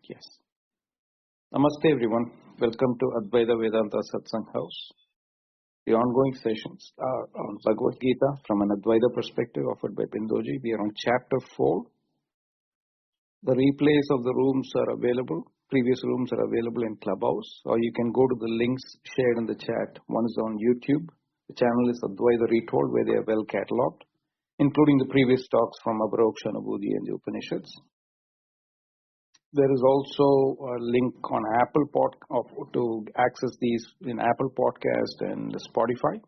Yes. Namaste everyone. Welcome to Advaita Vedanta Satsang House. The ongoing sessions are on Bhagavad Gita from an Advaita perspective offered by Bindoji. We are on chapter 4. The replays of the rooms are available. Previous rooms are available in Clubhouse, or you can go to the links shared in the chat. One is on YouTube. The channel is Advaita Retold, where they are well catalogued, including the previous talks from Abharoksha Anubhuti and the Upanishads. There is also a link on Apple to access these in Apple Podcast and Spotify.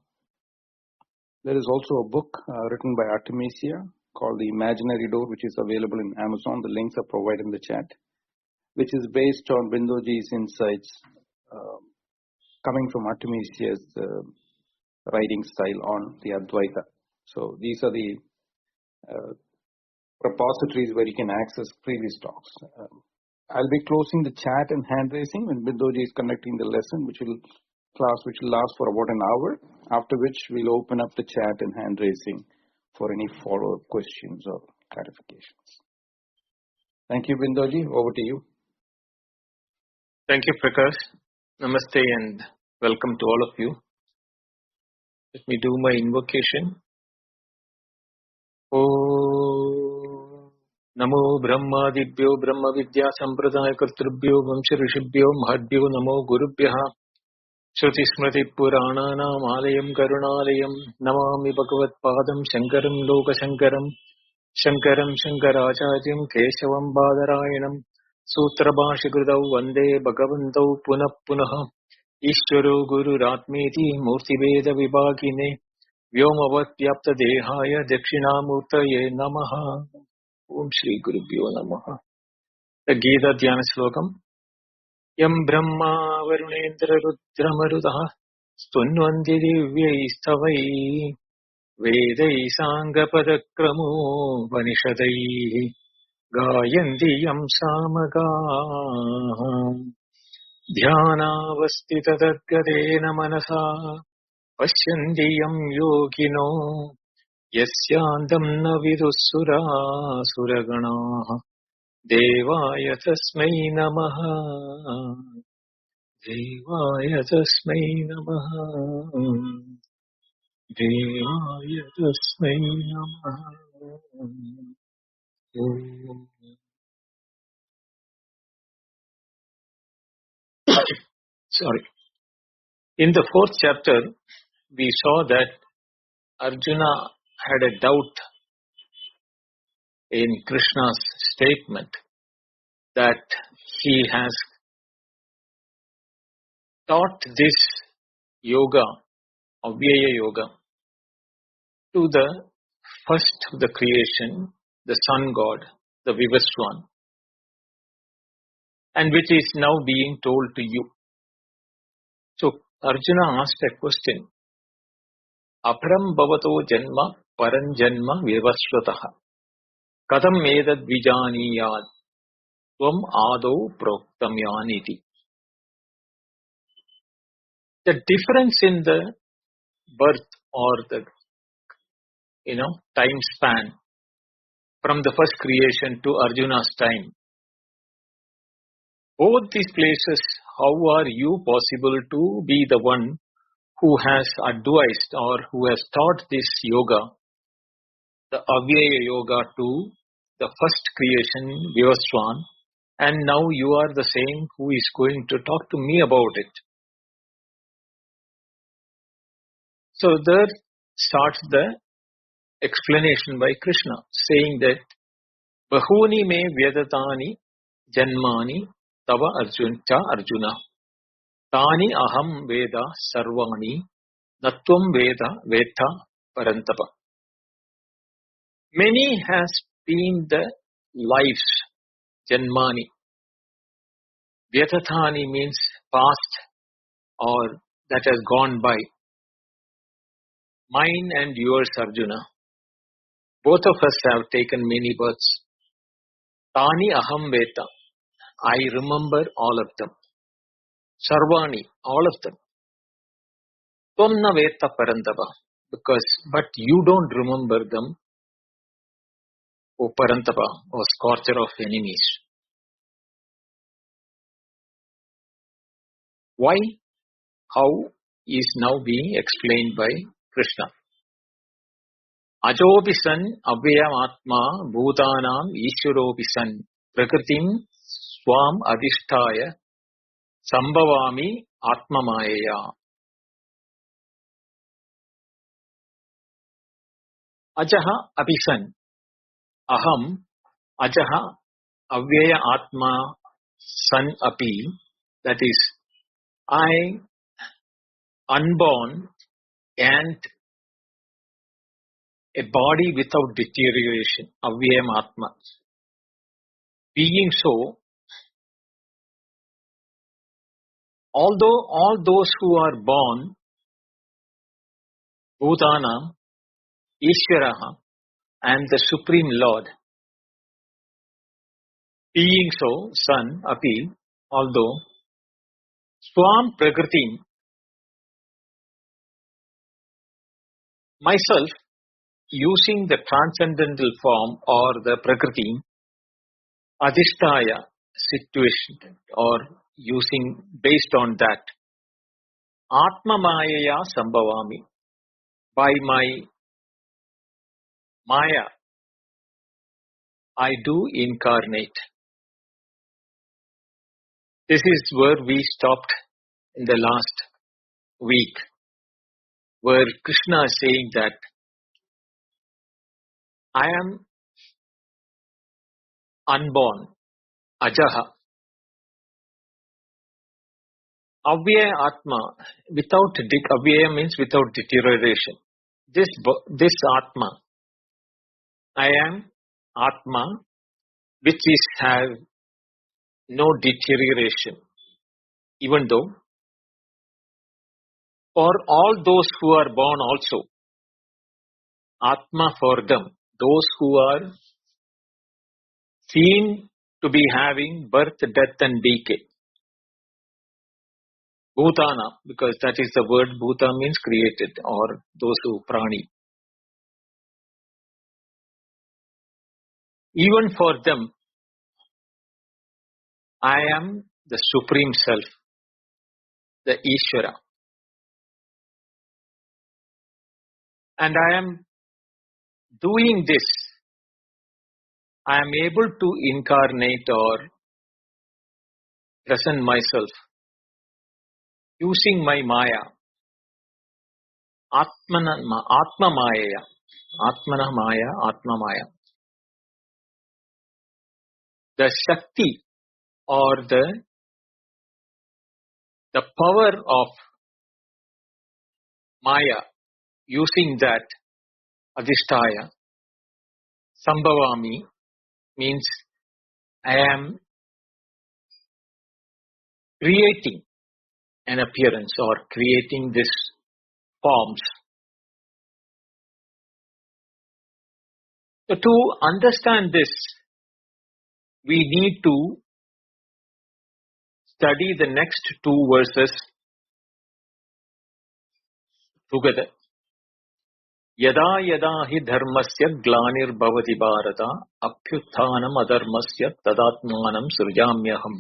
There is also a book written by Artemisia called The Imaginary Door, which is available in Amazon. The links are provided in the chat, which is based on Bindoji's insights coming from Artemisia's writing style on the Advaita. So these are the repositories where you can access previous talks. I'll be closing the chat and hand raising when Bindoji is conducting the lesson, which will last for about an hour, after which we'll open up the chat and hand raising for any follow-up questions or clarifications. Thank you, Bindoji. Over to you. Thank you, Prakash. Namaste and welcome to all of you. Let me do my invocation. Namo Brahmadibhyo Brahma Vidya Sampradaya Kartrubhyo Vamsha Rishibhyo Mahadbhyo Namo Gurubhyaha Shruti Smriti Purananam Alayam Karunalayam Namami Bhagavad Padam Shankaram Loka Shankaram Shankaram Shankaracharyam Keshavam Badarayanam Sutra Bhashikridau Vande Bhagavantau Punah Punaha Ishvaro Guru Ratmeti Murti Veda Vibhagine Vyomavat Vyapta Dehaya Dakshinamurtaye Namaha. Om Shri Gurubhyo Namaha. The Gita Dhyana Slokam. Yam Brahma Varunendra Rudra Marudaha Stunvanti Divyaistavai Vedai Sangapadakramo Vanishadai Gayanti Yam Samaga Dhyanavastita Tadgadena Manasa Pashyanti Yam Yogino Yasyandam na vidussura suragana Devaya tasmai namaha Devaya tasmai namaha Devaya tasmai namaha. Sorry. In the 4th chapter, we saw that Arjuna had a doubt in Krishna's statement that he has taught this yoga, Avyaya yoga, to the first of the creation, the sun god, the Vivaswan, and which is now being told to you. So Arjuna asked a question. Aparam bhavato janma paranjanma vivasvataha kadam edad vijaniyad tvam ado proktam yaniti. The difference in the birth or the time span from the first creation to Arjuna's time, both these places, how are you possible to be the one who has advised or who has taught this yoga, the Avyaya yoga, to the first creation, Vivaswan, and now you are the same who is going to talk to me about it. So there starts the explanation by Krishna, saying that Bahuni me Vyadatani Janmani Tava Arjuna Tani Aham Veda Sarvani Natvam Veda Veta Parantapa. Many has been the lives, Janmani. Vyatatani means past or that has gone by. Mine and yours, Arjuna. Both of us have taken many births. Tani Aham Veta. I remember all of them. Sarvani, all of them. Tvamna Veta Parantapa. But you don't remember them, O Parantapa, O scorcher of enemies. Why? How is now being explained by Krishna. Ajopi san avyayam atma bhutanam ishwaropi san prakritim swam adhisthaya sambhavami atma mayaya. Ajaha apisan aham ajaha avyaya atma san api, that is, I unborn and a body without deterioration, avyayam atma. Being so, although all those who are born, Bhutanam, Ishvaraha, and the Supreme Lord, being so, Son, Api, although, Swam Prakritim, myself, using the transcendental form or the Prakriti, Adhisthaya situation, or using based on that, Atma Mayaya Sambhavami, by my Maya, I do incarnate. This is where we stopped in the last week, where Krishna is saying that I am unborn, Ajaha, Avyaya Atma, without Avyaya means without deterioration. This Atma, I am Atma, which is have no deterioration, even though for all those who are born also, Atma for them, those who are seen to be having birth, death and decay. Bhutana, because that is the word, Bhuta means created, or those who prani. Even for them, I am the Supreme Self, the Ishvara. And I am doing this. I am able to incarnate or present myself using my Maya, Atma Maya, Atmana Maya, Atma Maya. The Shakti or the power of Maya, using that Adhisthaya, Sambhavami, means I am creating an appearance or creating these forms. So to understand this, we need to study the next two verses together. Yada yada hi dharmasya glanir bhavati bharata apyutthanam adharmasya tadatmanam srujamyaham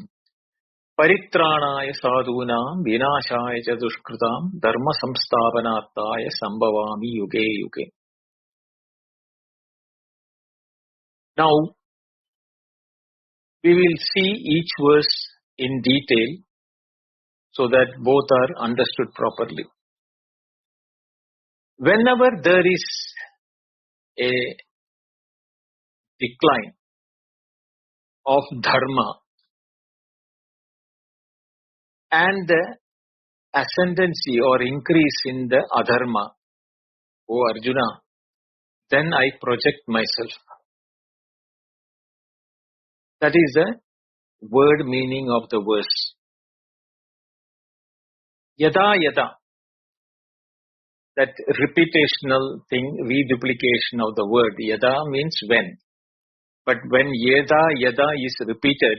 paritranaya sadhunam vinashaya cha dushkritam dharma samsthapanarthaya sambhavami yuge yuge. Now, we will see each verse in detail so that both are understood properly. Whenever there is a decline of dharma and the ascendancy or increase in the adharma, O Arjuna, then I project myself. That is the word meaning of the verse. Yada yada, that reputational thing, reduplication of the word. Yada means when. But when yada is repeated,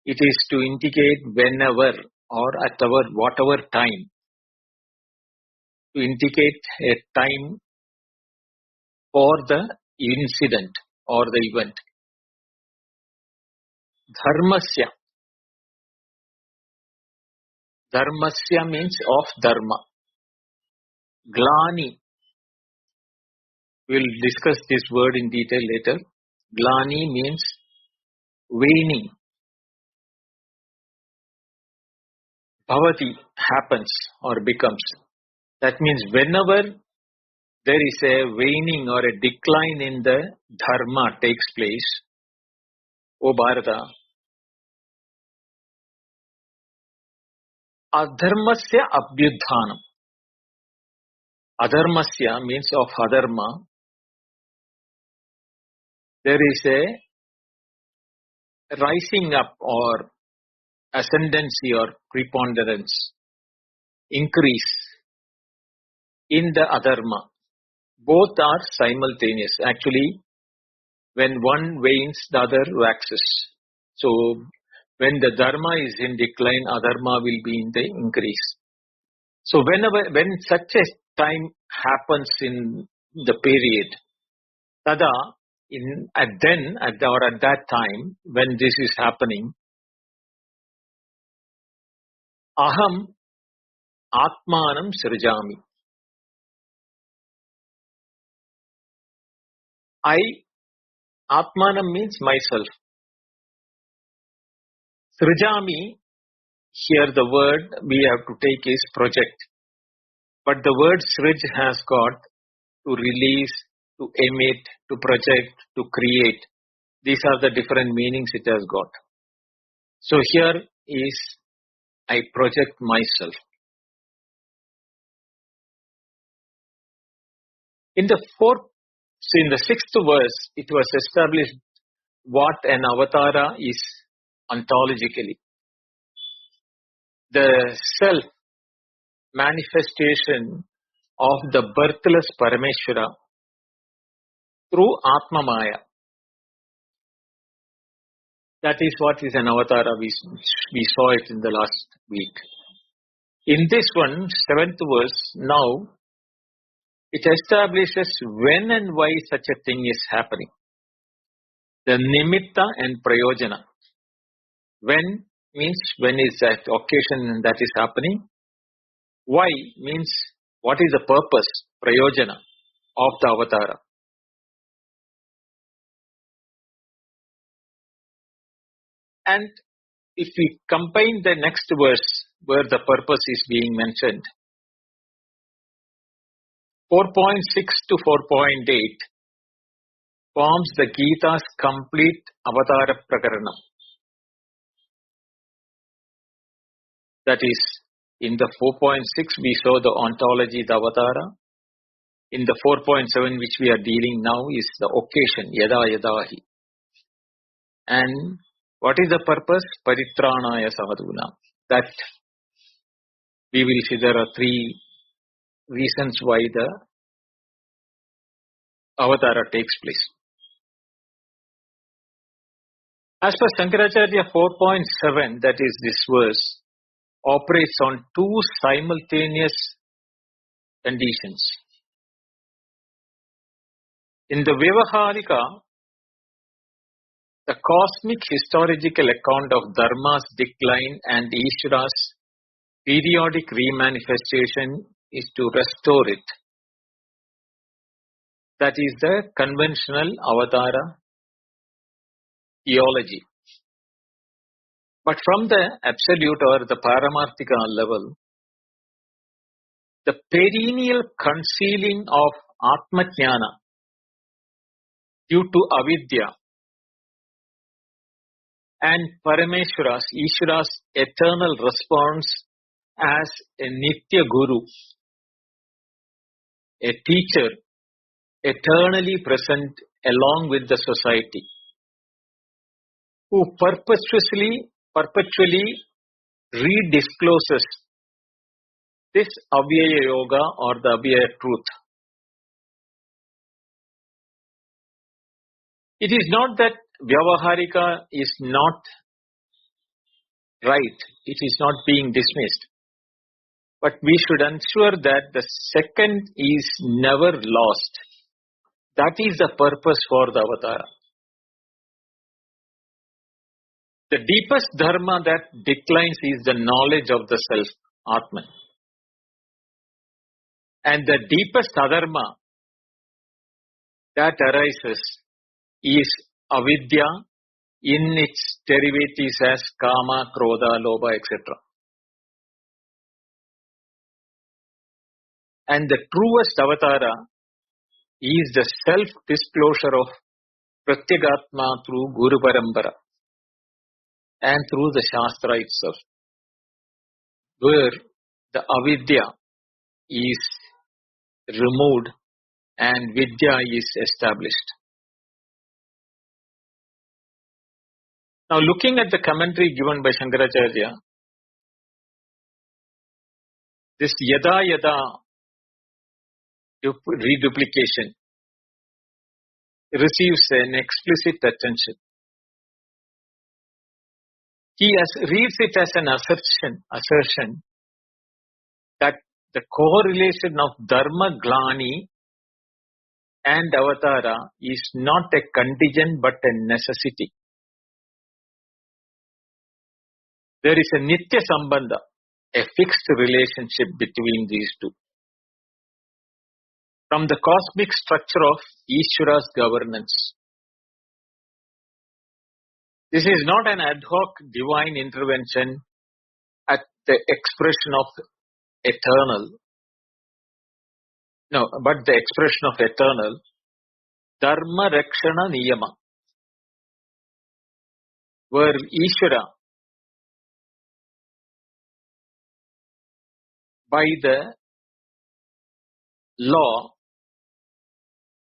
it is to indicate whenever or at whatever time. To indicate a time for the incident or the event. Dharmasya. Dharmasya means of dharma. Glani. We'll discuss this word in detail later. Glani means waning. Bhavati happens or becomes. That means whenever there is a waning or a decline in the dharma takes place, O Bharata, adharmasya abhyudhanam. Adharmasya means of adharma. There is a rising up or ascendancy or preponderance, increase in the adharma. Both are simultaneous. Actually, when one wanes, the other waxes. So, when the dharma is in decline, adharma will be in the increase. So, when such a time happens in the period, tada, at that time, when this is happening, aham atmanam srijami. Atmanam means myself. Srijami, here the word we have to take is project. But the word srij has got to release, to emit, to project, to create. These are the different meanings it has got. So here is, I project myself. In the sixth verse, it was established what an avatara is ontologically. The self manifestation of the birthless Parameshwara through Atma Maya. That is what is an avatara. We saw it in the last week. In this one, 7th verse, now, it establishes when and why such a thing is happening. The nimitta and prayojana. When means when is that occasion that is happening. Why means what is the purpose, prayojana, of the avatara. And if we combine the next verse where the purpose is being mentioned, 4.6 to 4.8 forms the Gita's complete avatara prakaranam. That is, in the 4.6 we saw the ontology, the avatara. In the 4.7 which we are dealing now is the occasion, yada yadahi. And what is the purpose? Paritranaya sadhuna. That we will see there are 3 reasons why the avatara takes place. As per Shankaracharya 4.7, that is this verse, operates on 2 simultaneous conditions. In the Vyavaharika, the cosmic historical account of Dharma's decline and Ishvara's periodic remanifestation is to restore it. That is the conventional avatara theology. But from the absolute or the paramarthika level, the perennial concealing of Atmajnana due to avidya and Parameshwara's, Ishvara's eternal response as a Nitya Guru, a teacher eternally present along with the society, who perpetually rediscloses this Avyaya Yoga or the Avyaya truth. It is not that Vyavaharika is not right, it is not being dismissed. But we should ensure that the second is never lost. That is the purpose for the avatara. The deepest dharma that declines is the knowledge of the self. Atman. And the deepest adharma that arises is avidya in its derivatives as kama, krodha, lobha, etc. And the truest avatara is the self-disclosure of Pratyagatma through Guru Parambara and through the Shastra itself, where the avidya is removed and vidya is established. Now, looking at the commentary given by Shankaracharya, this yada yada reduplication receives an explicit attention. He reads it as an assertion that the correlation of dharma glani and avatara is not a contingent but a necessity. There is a nitya sambandha, a fixed relationship between these two. From the cosmic structure of Ishvara's governance. This is not an ad hoc divine intervention at the expression of eternal. No, but the expression of eternal dharma rakshana niyama, where Ishvara, by the law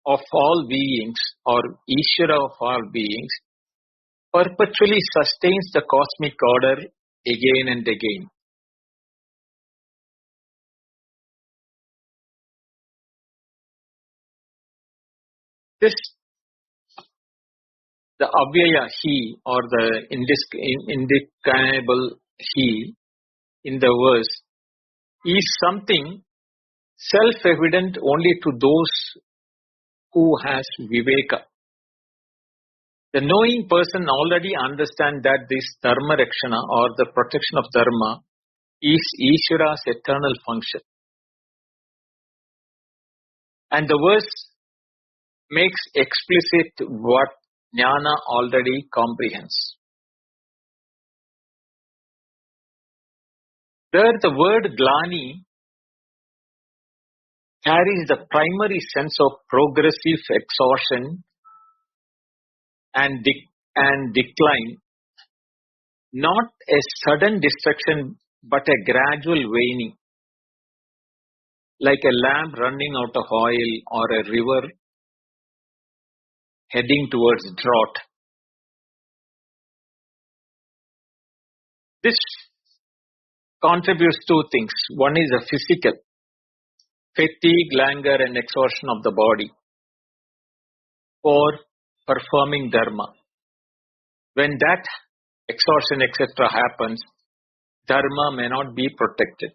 of all beings, or Ishvara of all beings, perpetually sustains the cosmic order again and again. This, the avyaya he, or the indeclinable he in the verse, is something self-evident only to those who has viveka. The knowing person already understands that this dharma rakshana, or the protection of dharma, is Ishvara's eternal function. And the verse makes explicit what jnana already comprehends. There, the word glani carries the primary sense of progressive exhaustion and decline, not a sudden destruction but a gradual waning, like a lamp running out of oil or a river heading towards drought. This contributes two things. One is a physical, fatigue, languor and exhaustion of the body for performing dharma. When that exhaustion etc. happens, dharma may not be protected.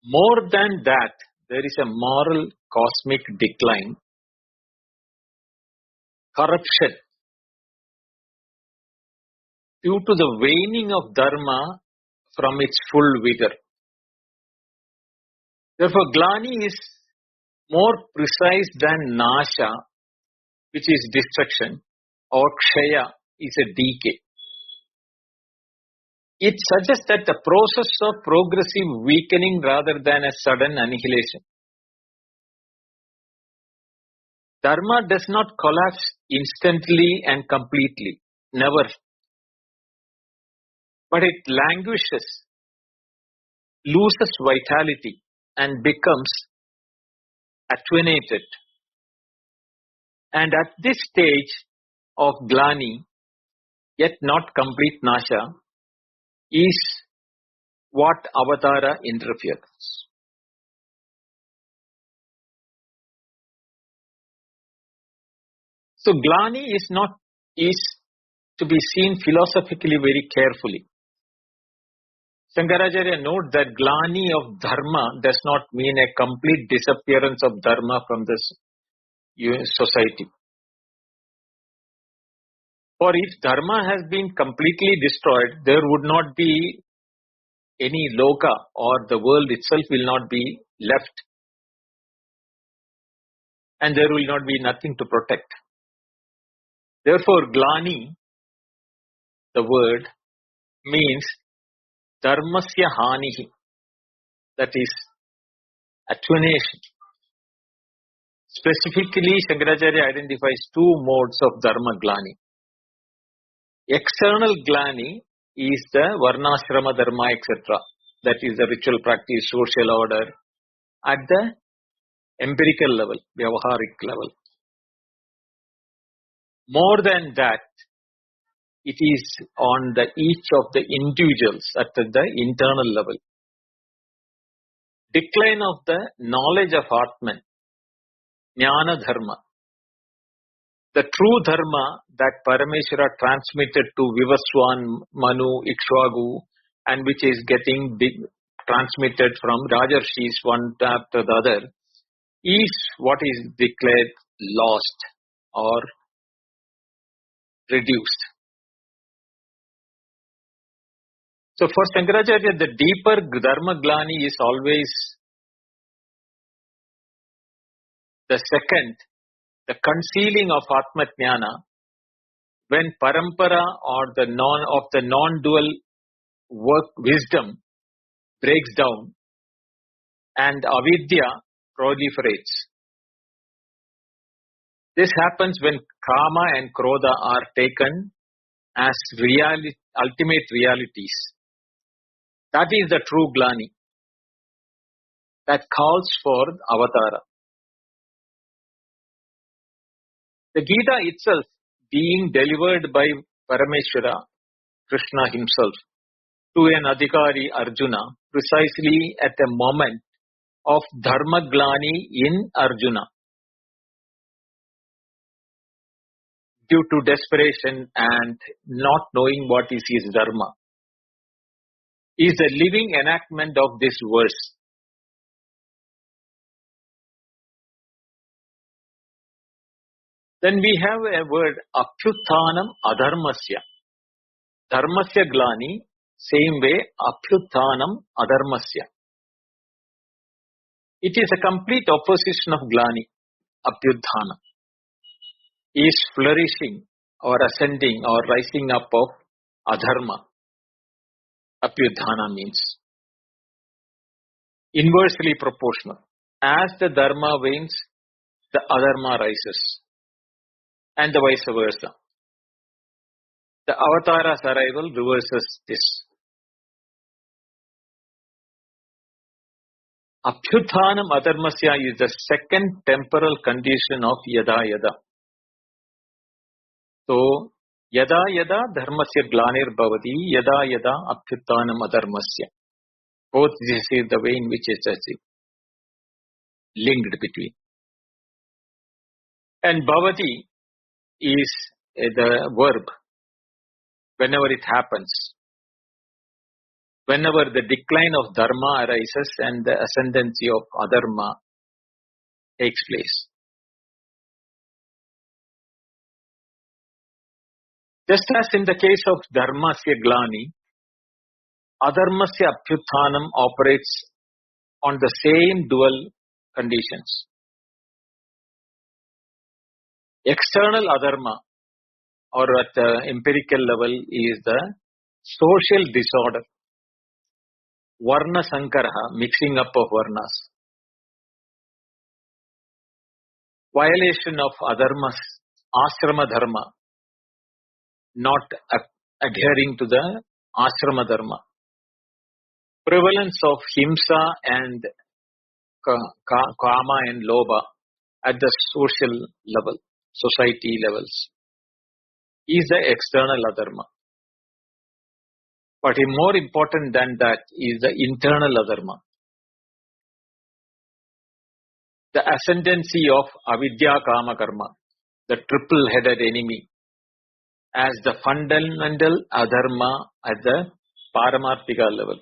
More than that, there is a moral cosmic decline, corruption, due to the waning of dharma from its full vigor. Therefore, glani is more precise than nasha, which is destruction, or kshaya is a decay. It suggests that the process of progressive weakening rather than a sudden annihilation. Dharma does not collapse instantly and completely, never. But it languishes, loses vitality, and becomes attenuated. And at this stage of glani, yet not complete nasha, is what avatara interferes. So glani is to be seen philosophically very carefully. Shankaracharya notes that glani of dharma does not mean a complete disappearance of dharma from this society. For if dharma has been completely destroyed, there would not be any loka or the world itself will not be left, and there will not be nothing to protect. Therefore, glani, the word, means dharmasya hanihi, that is attenuation. Specifically, Shankaracharya identifies two modes of dharma glani. External glani is the varnashrama dharma, etc. That is the ritual practice, social order at the empirical level, vyavaharic level. More than that, it is on the each of the individuals at the internal level. Decline of the knowledge of Atman, jnana dharma. The true dharma that Parameshwara transmitted to Vivaswan, Manu, Ikshvaku, and which is getting transmitted from Rajarshis one after the other, is what is declared lost or reduced. So for Shankaracharya, the deeper dharma glani is always the second, the concealing of Atma Jnana, when parampara or the non-dual work wisdom breaks down and avidya proliferates. This happens when kama and krodha are taken as ultimate realities. That is the true glani that calls for avatara. The Gita itself being delivered by Parameshwara, Krishna himself, to an adhikari Arjuna, precisely at a moment of dharma glani in Arjuna, due to desperation and not knowing what is his dharma, is the living enactment of this verse. Then we have a word, apyutthanam adharmasya. Dharmasya glani, same way, apyutthanam adharmasya. It is a complete opposition of glani, apyutthana. Is flourishing or ascending or rising up of adharma. Apyuttana means inversely proportional. As the dharma wanes, the adharma rises, and the vice versa. The avatara's arrival reverses this. Apyutthanam adharmasya is the second temporal condition of yada yada. So, yada yada dharmasya glanir bhavati, yada yada apyutthanam adharmasya. Both this is the way in which it is linked between. And bhavati is the verb whenever it happens. Whenever the decline of dharma arises and the ascendancy of adharma takes place. Just as in the case of dharmasya glani, adharmasya apyutthanam operates on the same dual conditions. External adharma, or at the empirical level, is the social disorder. Varna sankaraha, mixing up of varnas. Violation of adharmas, ashrama dharma, not adhering to the ashrama dharma. Prevalence of himsa and kama and lobha at the social level, society levels, is the external adharma. But more important than that is the internal adharma. The ascendancy of avidya kama karma, the triple-headed enemy, as the fundamental adharma at the paramarthika level.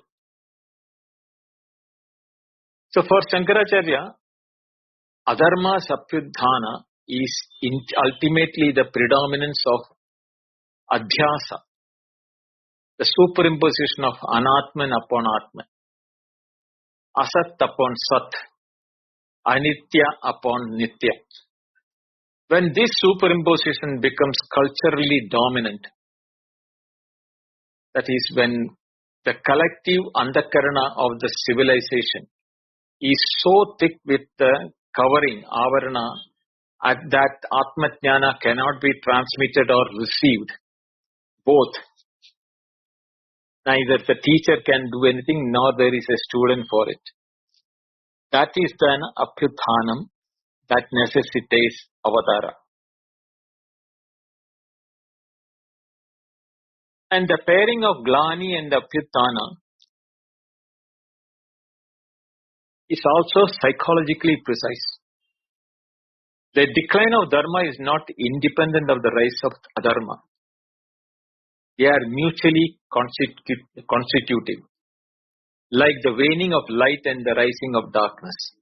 So for Shankaracharya, adharma's apyuddhana is ultimately the predominance of adhyasa, the superimposition of Anatman upon Atman, Asat upon Sat, Anitya upon Nitya. When this superimposition becomes culturally dominant, that is when the collective andakarana of the civilization is so thick with the covering, avarana, that Atmajnana cannot be transmitted or received. Both. Neither the teacher can do anything, nor there is a student for it. That is then apyuthanam that necessitates avatara. And the pairing of Glani and Apyuthana is also psychologically precise. The decline of Dharma is not independent of the rise of Adharma. They are mutually constitutive, like the waning of light and the rising of darkness.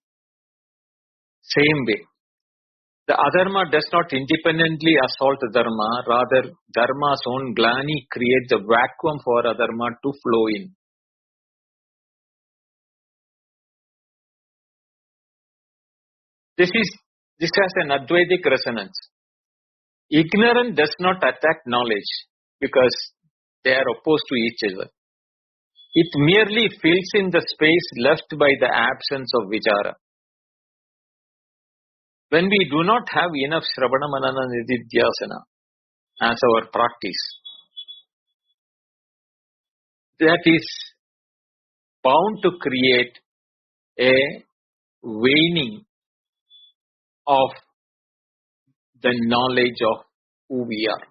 Same way, the Adharma does not independently assault Dharma, rather Dharma's own Glani creates a vacuum for Adharma to flow in. This has an Advaitic resonance. Ignorance does not attack knowledge because they are opposed to each other. It merely fills in the space left by the absence of vichara. When we do not have enough Shravana Manana Nididhyasana as our practice, that is bound to create a waning of the knowledge of who we are.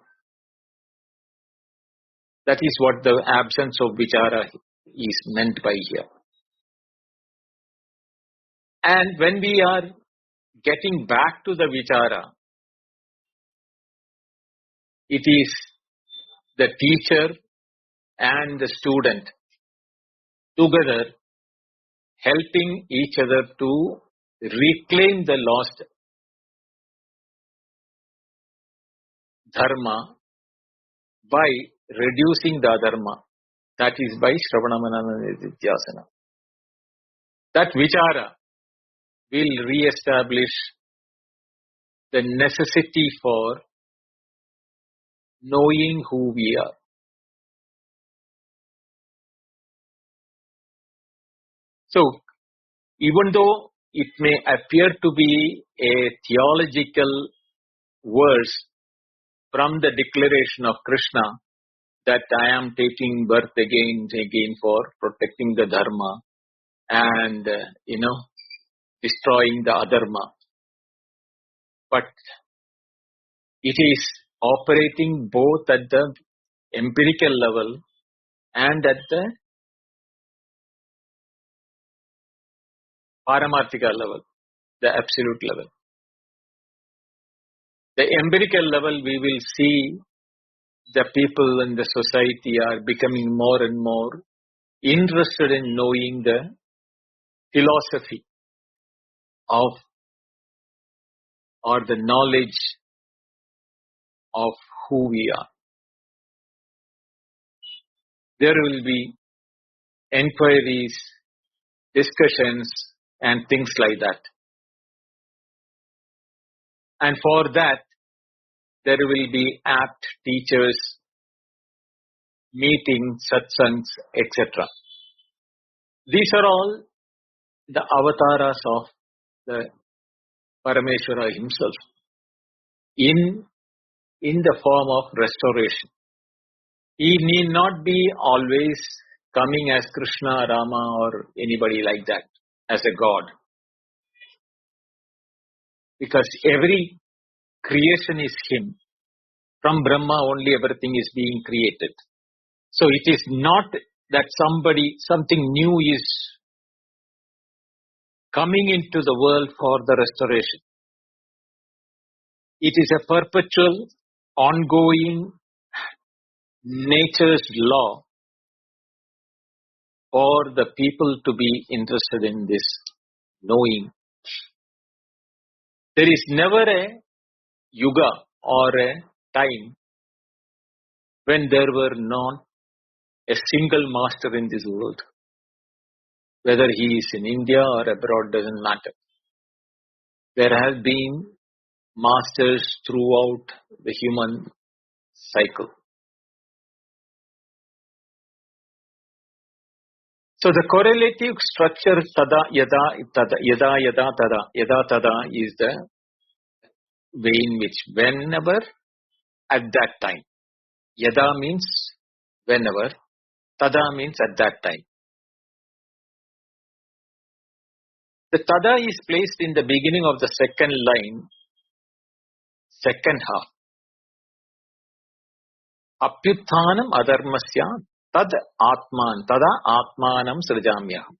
That is what the absence of vichara is meant by here. And when we are getting back to the vichara, it is the teacher and the student together helping each other to reclaim the lost dharma by reducing the adharma. That is by Shravana Manana Nididhyasana. That vichara will re-establish the necessity for knowing who we are. So, even though it may appear to be a theological verse from the declaration of Krishna that I am taking birth again for protecting the dharma and, destroying the adharma. But it is operating both at the empirical level and at the paramarthika level, the absolute level. The empirical level, we will see the people in the society are becoming more and more interested in knowing the philosophy of or the knowledge of who we are. There will be enquiries, discussions, and things like that. And for that, there will be apt teachers, meetings, satsangs, etc. These are all the avatars of the Parameshwara himself in the form of restoration. He need not be always coming as Krishna, Rama, or anybody like that, as a god. Because every creation is him. From Brahma only everything is being created. So it is not that something new is coming into the world for the restoration. It is a perpetual, ongoing nature's law for the people to be interested in this knowing. There is never a yuga or a time when there were not a single master in this world. Whether he is in India or abroad doesn't matter. There have been masters throughout the human cycle. So the correlative structure tada yada tada yada yada tada yada tada is the way in which whenever, at that time. Yada means whenever, tada means at that time. The tada is placed in the beginning of the second line, second half. Apyuthanam adharmasya tad atman, tada atmanam srijamyaham.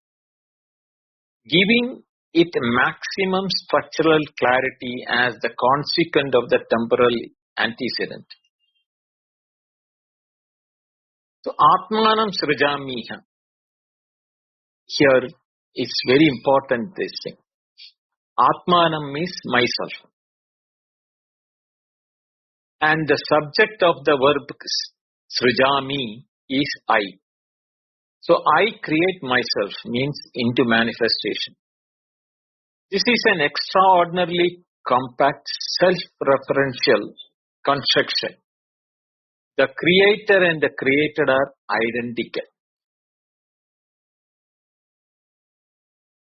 Giving it maximum structural clarity as the consequent of the temporal antecedent. So atmanam srijamyaham. Here it's very important, this thing. Atmanam means myself. And the subject of the verb srijami is I. So I create myself means into manifestation. This is an extraordinarily compact self-referential construction. The creator and the created are identical.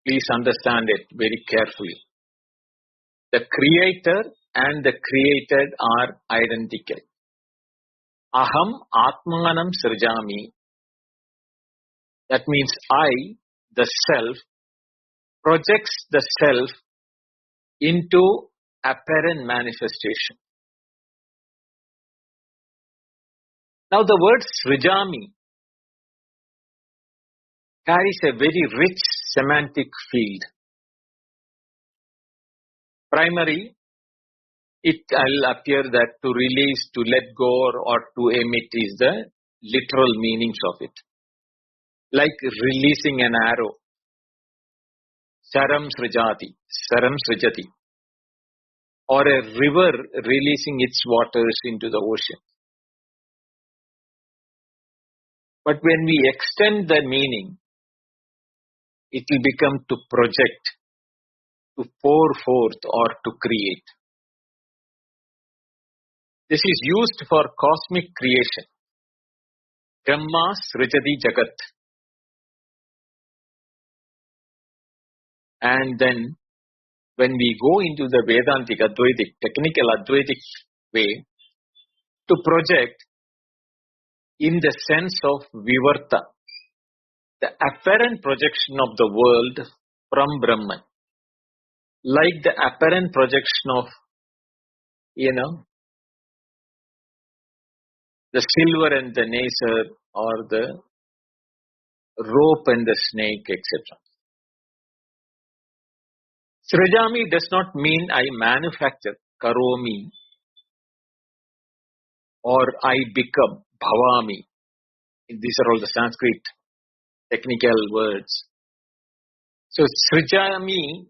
Please understand it very carefully. The creator and the created are identical. Aham atmanam srijami. That means I, the self, projects the self into apparent manifestation. Now the word srijami carries a very rich semantic field. Primary, it will appear that to release, to let go, or to emit is the literal meanings of it. Like releasing an arrow. Saram srijati, saram srijati. Or a river releasing its waters into the ocean. But when we extend the meaning, it will become to project, to pour forth, or to create. This is used for cosmic creation. Brahma srijati jagat. And then, when we go into the Vedantic, Advaitic, technical Advaitic way, to project in the sense of vivarta, the apparent projection of the world from Brahman, like the apparent projection of, the silver and the nacer, or the rope and the snake, etc. Srijami does not mean I manufacture, karomi, or I become, bhavami. These are all the Sanskrit technical words. So srijami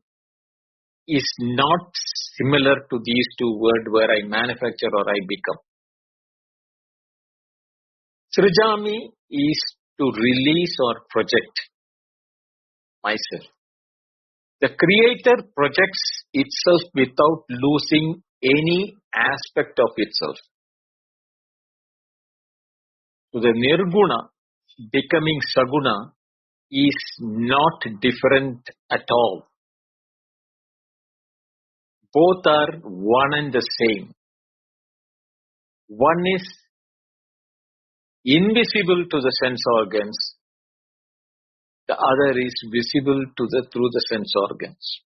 is not similar to these two words where I manufacture or I become. Srijami is to release or project myself. The creator projects itself without losing any aspect of itself. So the nirguna becoming saguna is not different at all. Both are one and the same. One is invisible to the sense organs. The other is visible to through the sense organs.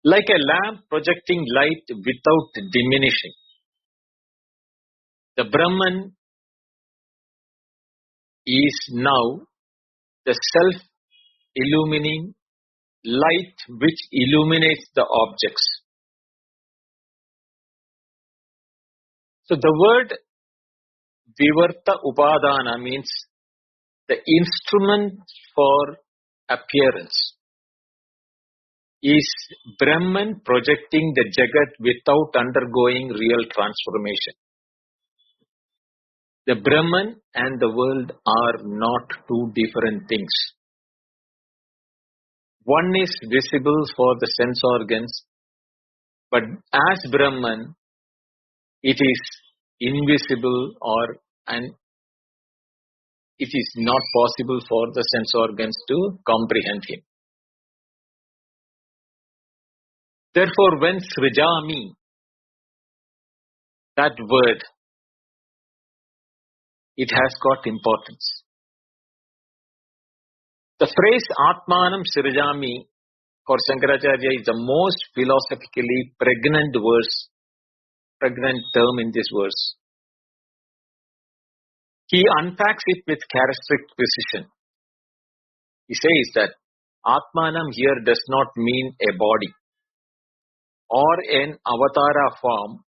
Like a lamp projecting light without diminishing. The Brahman is now the self-illumining light which illuminates the objects. So the word vivarta upadana means the instrument for appearance is Brahman projecting the Jagat without undergoing real transformation. The Brahman and the world are not two different things. One is visible for the sense organs, but as Brahman, it is invisible and it is not possible for the sense organs to comprehend him. Therefore, when Srijami, that word, it has got importance. The phrase Atmanam Srijami for Shankaracharya is the most philosophically pregnant term in this verse. He unpacks it with characteristic precision. He says that Atmanam here does not mean a body or an avatara form.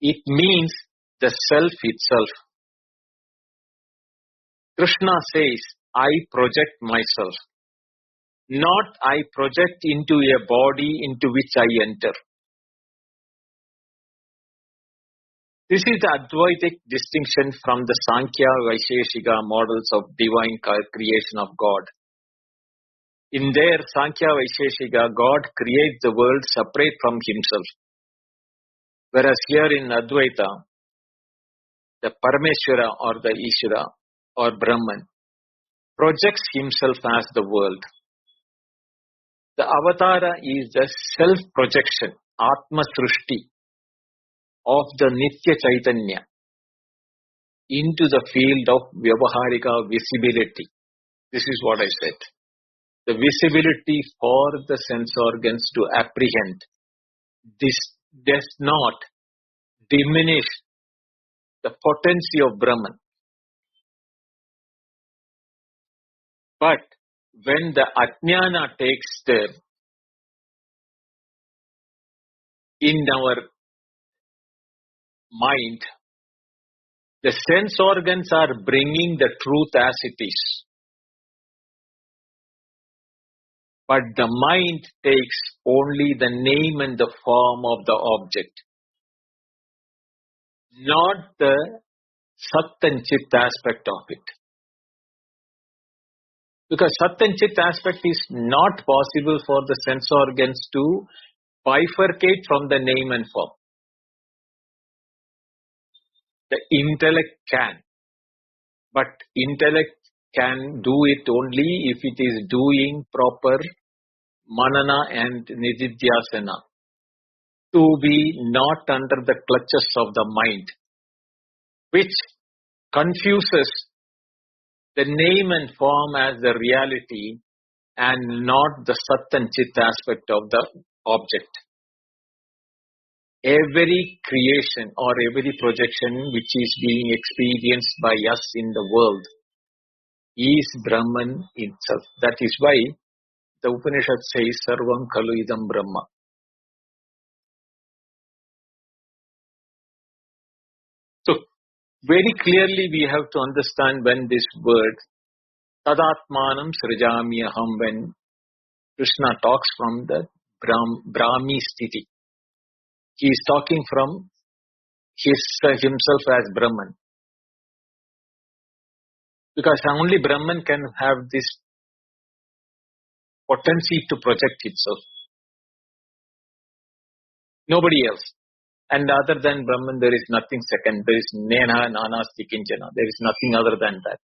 It means the self itself. Krishna says, I project myself, not I project into a body into which I enter. This is the Advaitic distinction from the Sankhya Vaisheshika models of divine creation of God. In their Sankhya Vaisheshika, God creates the world separate from himself. Whereas here in Advaita, the Parameshwara or the Ishvara or Brahman projects himself as the world. The avatara is the self-projection, Atma Srushti, of the Nitya Chaitanya into the field of Vyavaharika visibility. This is what I said. The visibility for the sense organs to apprehend. This does not diminish the potency of Brahman. But when the Ajnana takes stir in our mind, the sense organs are bringing the truth as it is. But the mind takes only the name and the form of the object, not the Sat and Chit aspect of it. Because Sat and Chit aspect is not possible for the sense organs to bifurcate from the name and form. The intellect can, but intellect can do it only if it is doing proper manana and nididhyasana, to be not under the clutches of the mind, which confuses the name and form as the reality and not the Sat and Chit aspect of the object. Every creation or every projection which is being experienced by us in the world is Brahman itself. That is why the Upanishad says, Sarvam Khalu Idam Brahma. So, very clearly we have to understand when this word, Tadatmanam Srijami Aham, when Krishna talks from the Brahmi Sthiti. He is talking from himself as Brahman. Because only Brahman can have this potency to project itself. Nobody else. And other than Brahman, there is nothing second. There is Nena, Nanasti, Kinchana. There is nothing other than that.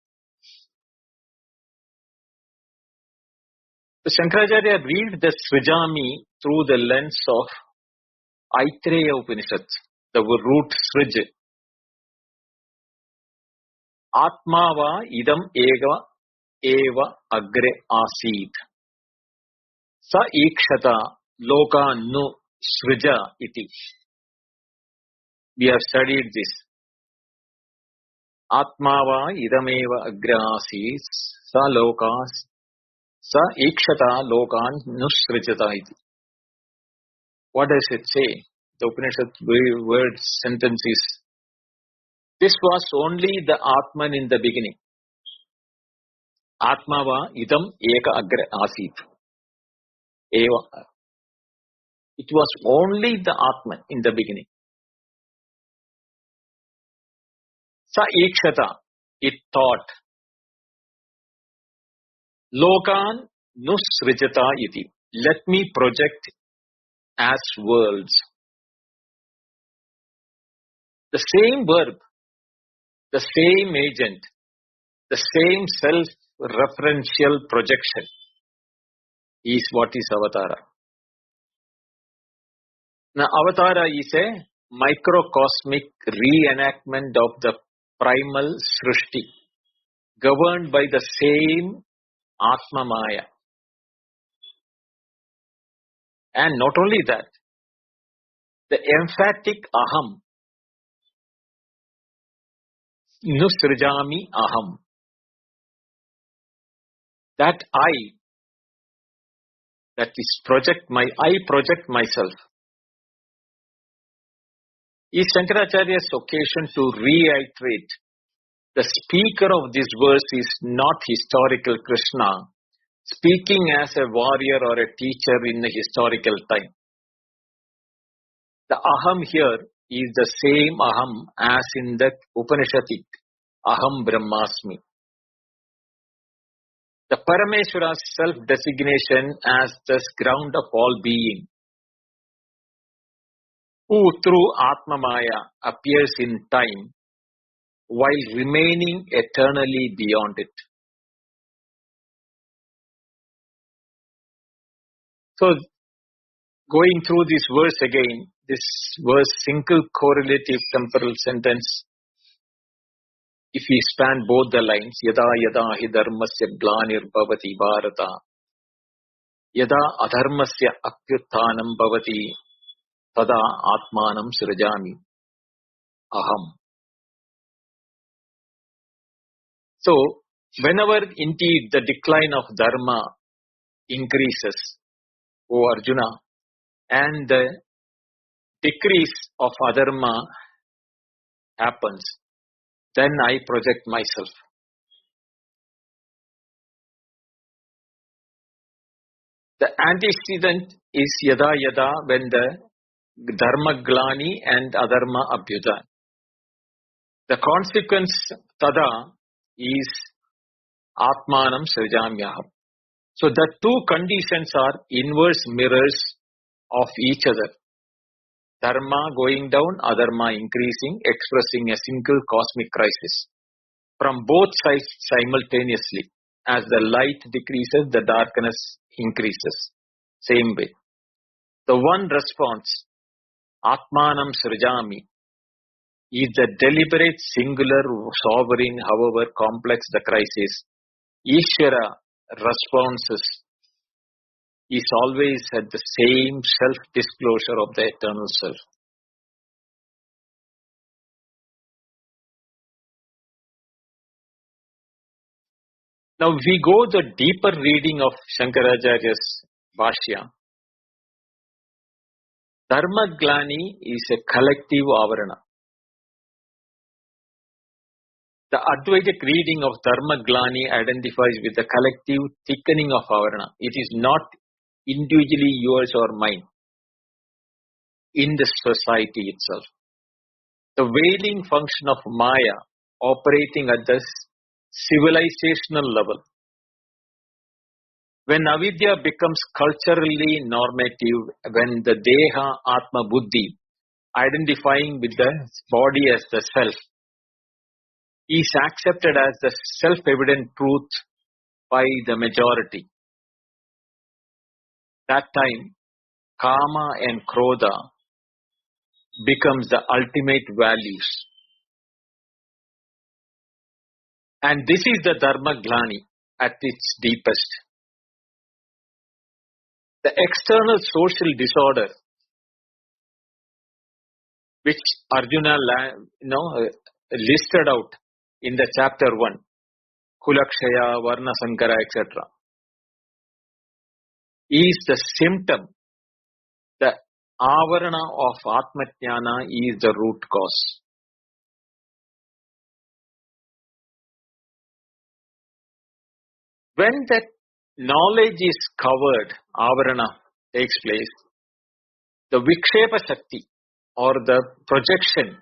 So Shankaracharya read the Srijami through the lens of Aitreya Upanishad, the root Srij. Atmava idam eva agre asid. Sa ikshata loka nu srija iti. We have studied this. Atmava idam eva agre asid. Sa lokas. Sa ikshata lokan nu srijata iti. What does it say? The Upanishad word sentence is, this was only the Atman in the beginning. Atmava idam eka agra asit. Eva. It was only the Atman in the beginning. Sa ikshata, it thought. Lokan nusrijata iti. Let me project as worlds. The same verb, the same agent, the same self-referential projection is what is avatara. Now, avatara is a microcosmic reenactment of the primal srishti, governed by the same Atma Maya. And not only that, the emphatic aham, nusrijami aham, that I, that is I project myself, is Shankaracharya's occasion to reiterate the speaker of this verse is not historical Krishna, speaking as a warrior or a teacher in a historical time. The aham here is the same aham as in the Upanishadic aham brahmasmi. The Parameshwara's self-designation as the ground of all being, who through Atma Maya appears in time while remaining eternally beyond it. So, going through this verse again, this verse, single correlative temporal sentence, if we span both the lines, yada yada hi dharmasya glanir bhavati bharata, yada adharmasya apyuttanam bhavati, tada atmanam srijami aham. So, whenever indeed the decline of dharma increases, O Arjuna, and the decrease of adharma happens, then I project myself. The antecedent is yada yada, when the dharma glani and adharma abhyudan. The consequence tada is atmanam srijamyaham. So the two conditions are inverse mirrors of each other. Dharma going down, adharma increasing, expressing a single cosmic crisis. From both sides simultaneously. As the light decreases, the darkness increases. Same way. The one response, Atmanam Srijami, is the deliberate, singular, sovereign, however complex the crisis. Ishvara responses is always at the same self-disclosure of the eternal self. Now, if we go the deeper reading of Shankaracharya's Bhashya, Dharma Glani is a collective avarana. The Advaitic reading of Dharma Glani identifies with the collective thickening of avarana. It is not individually yours or mine, in the society itself. The veiling function of Maya operating at the civilizational level. When avidya becomes culturally normative, when the Deha Atma Buddhi, identifying with the body as the self, is accepted as the self-evident truth by the majority. That time, Kama and Krodha becomes the ultimate values. And this is the Dharma Glani at its deepest. The external social disorder, which Arjuna listed out in the chapter 1, Kulakshaya, Varna Sankara, etc., is the symptom. The avarana of Atmajnana is the root cause. When that knowledge is covered, avarana takes place, the Vikshepa Shakti or the projection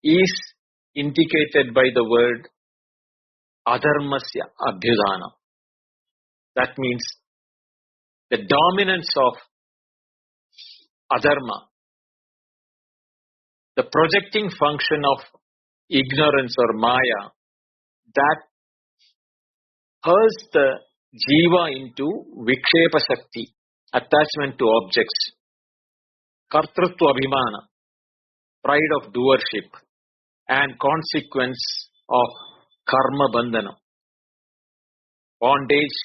is indicated by the word adharmasya abhyudana. That means the dominance of adharma, the projecting function of ignorance or maya, that hurls the jiva into vikshepa shakti, attachment to objects, kartrutva abhimana, pride of doership, and consequence of karma bandhana, bondage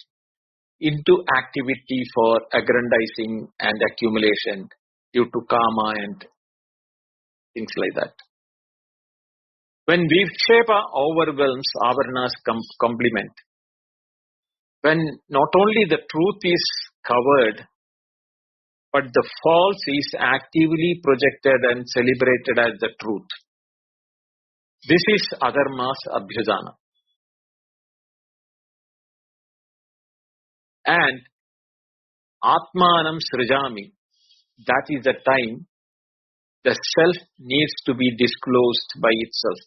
into activity for aggrandizing and accumulation due to kama and things like that. When vikshepa overwhelms, avarana's complement. When not only the truth is covered, but the false is actively projected and celebrated as the truth. This is adharma's abhyudana. And atmanam srijami, that is the time the self needs to be disclosed by itself.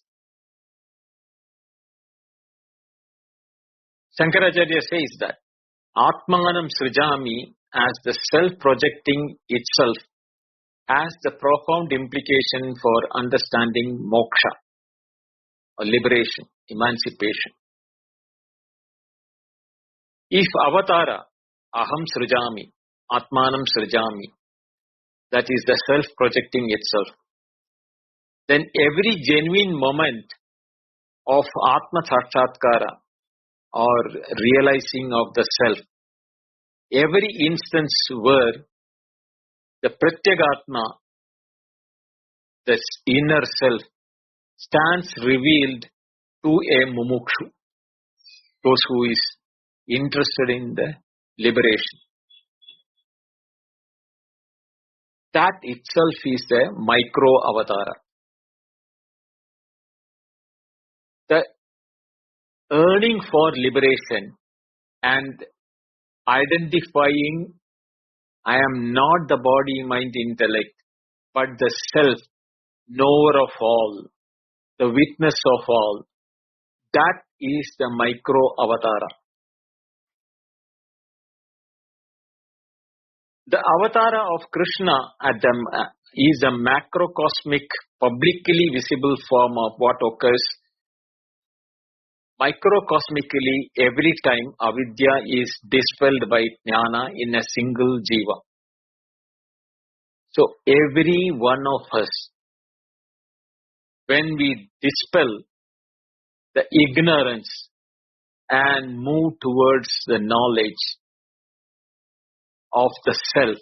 Shankaracharya says that atmanam srijami, as the self projecting itself, has the profound implication for understanding moksha, or liberation, emancipation. If avatara, aham srijami, atmanam srijami, that is the self projecting itself, then every genuine moment of atma sakshatkara, or realizing of the self, every instance where the pratyagatma, the inner self, stands revealed to a mumukshu, those who is interested in the liberation. That itself is the micro avatara. The earning for liberation and identifying I am not the body, mind, intellect, but the self, knower of all, the witness of all. That is the micro avatara. The avatara of Krishna is a macrocosmic, publicly visible form of what occurs microcosmically every time avidya is dispelled by jnana in a single jiva. So every one of us, when we dispel the ignorance and move towards the knowledge of the self,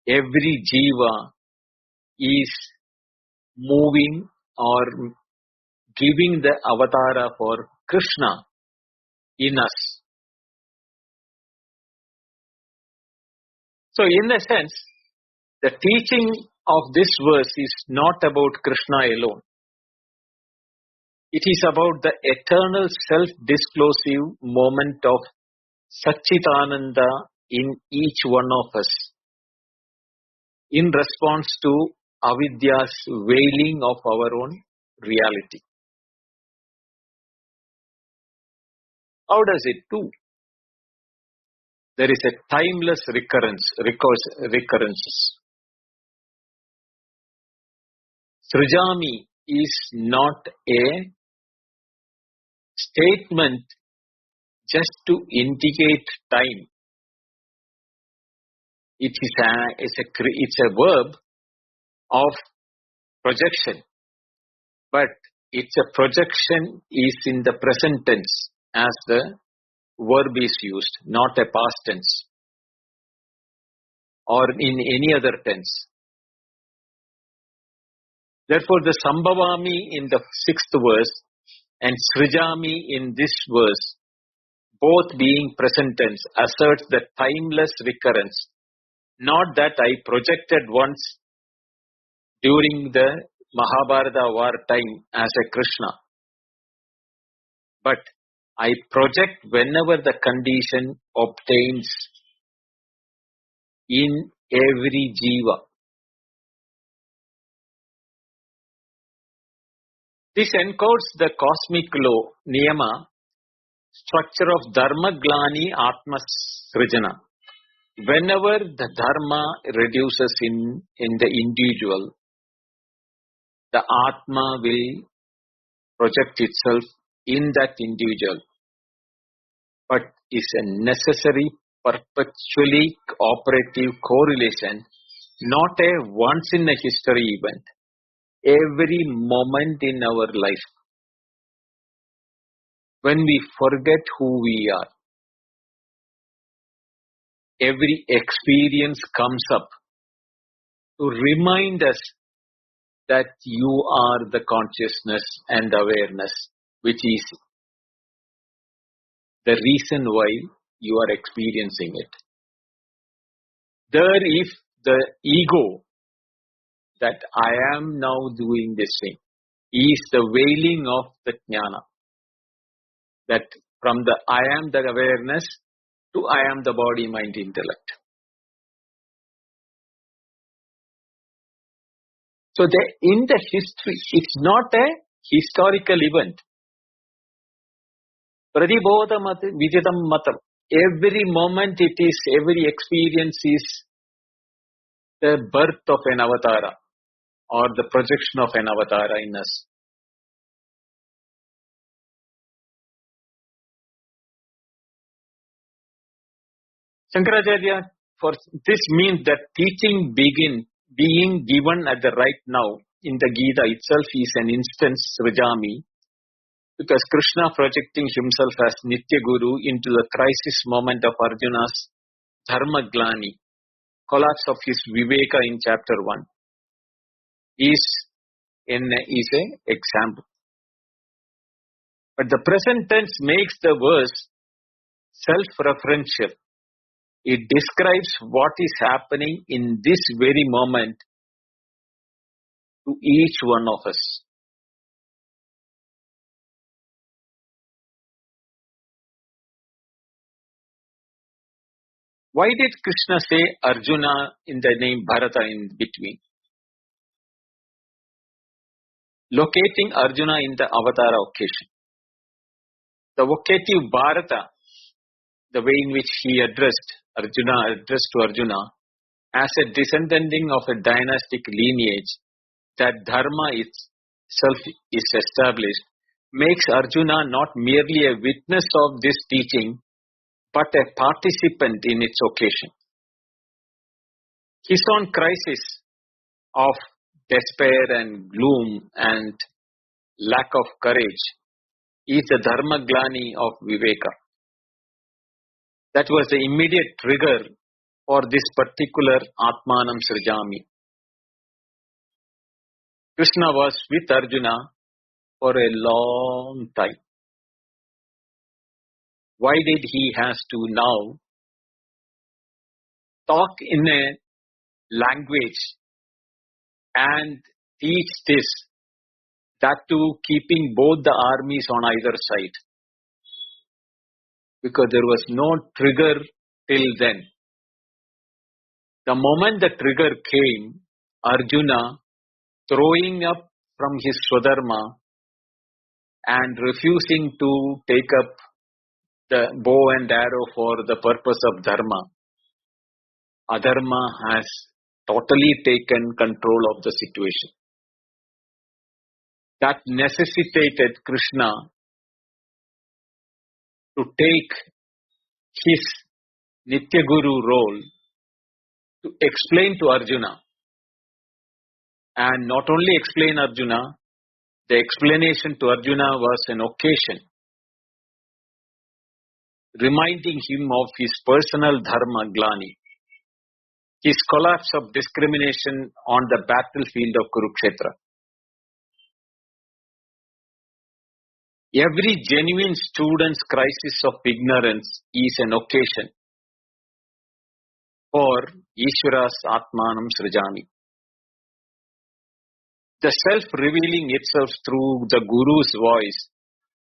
every jiva is moving or giving the avatara for Krishna in us. So in a sense, the teaching of this verse is not about Krishna alone. It is about the eternal self-disclosive moment of Satchitananda in each one of us, in response to avidya's veiling of our own reality. How does it do? There is a timeless recurrences. Srijami is not a statement just to indicate time. It's a verb of projection, but it's a projection is in the present tense as the verb is used, not a past tense or in any other tense. Therefore, the Sambhavami in the 6th verse and Srijami in this verse, both being present tense, asserts the timeless recurrence. Not that I projected once during the Mahabharata war time as a Krishna, but I project whenever the condition obtains in every jiva. This encodes the cosmic law, niyama, structure of dharma glani atma srijana. Whenever the dharma reduces in the individual, the atma will project itself in that individual, but is a necessary, perpetually operative correlation, not a once in a history event. Every moment in our life, when we forget who we are, every experience comes up to remind us that you are the consciousness and awareness, which is the reason why you are experiencing it. There, if the ego that I am now doing this thing is the veiling of the jnana, that from the I am the awareness to I am the body, mind, intellect. So in the history, it's not a historical event. Pradibodha Viditam Matam. Every moment it is, every experience is the birth of an avatara or the projection of an avatara in us. Shankaracharya, for this means that teaching being given at the right now in the Gita itself is an instance Srijami, because Krishna projecting himself as Nitya Guru into the crisis moment of Arjuna's Dharma Glani, collapse of his Viveka in chapter 1, is an example. But the present tense makes the verse self-referential. It describes what is happening in this very moment to each one of us. Why did Krishna say Arjuna in the name Bharata in between? Locating Arjuna in the Avatara occasion. The vocative Bharata, the way in which he addressed to Arjuna, as a descendant of a dynastic lineage, that dharma itself is established, makes Arjuna not merely a witness of this teaching, but a participant in its occasion. His own crisis of despair and gloom and lack of courage is the dharma glani of Viveka. That was the immediate trigger for this particular Atmanam Srijami. Krishna was with Arjuna for a long time. Why did he has to now talk in a language and teach this, that too keeping both the armies on either side? Because there was no trigger till then. The moment the trigger came, Arjuna throwing up from his Swadharma and refusing to take up the bow and arrow for the purpose of dharma, adharma has totally taken control of the situation. That necessitated Krishna to take his Nitya Guru role to explain to Arjuna. And not only explain Arjuna, the explanation to Arjuna was an occasion, reminding him of his personal dharma glani, his collapse of discrimination on the battlefield of Kurukshetra. Every genuine student's crisis of ignorance is an occasion for Ishvara's Atmanam Srijami. The self revealing itself through the Guru's voice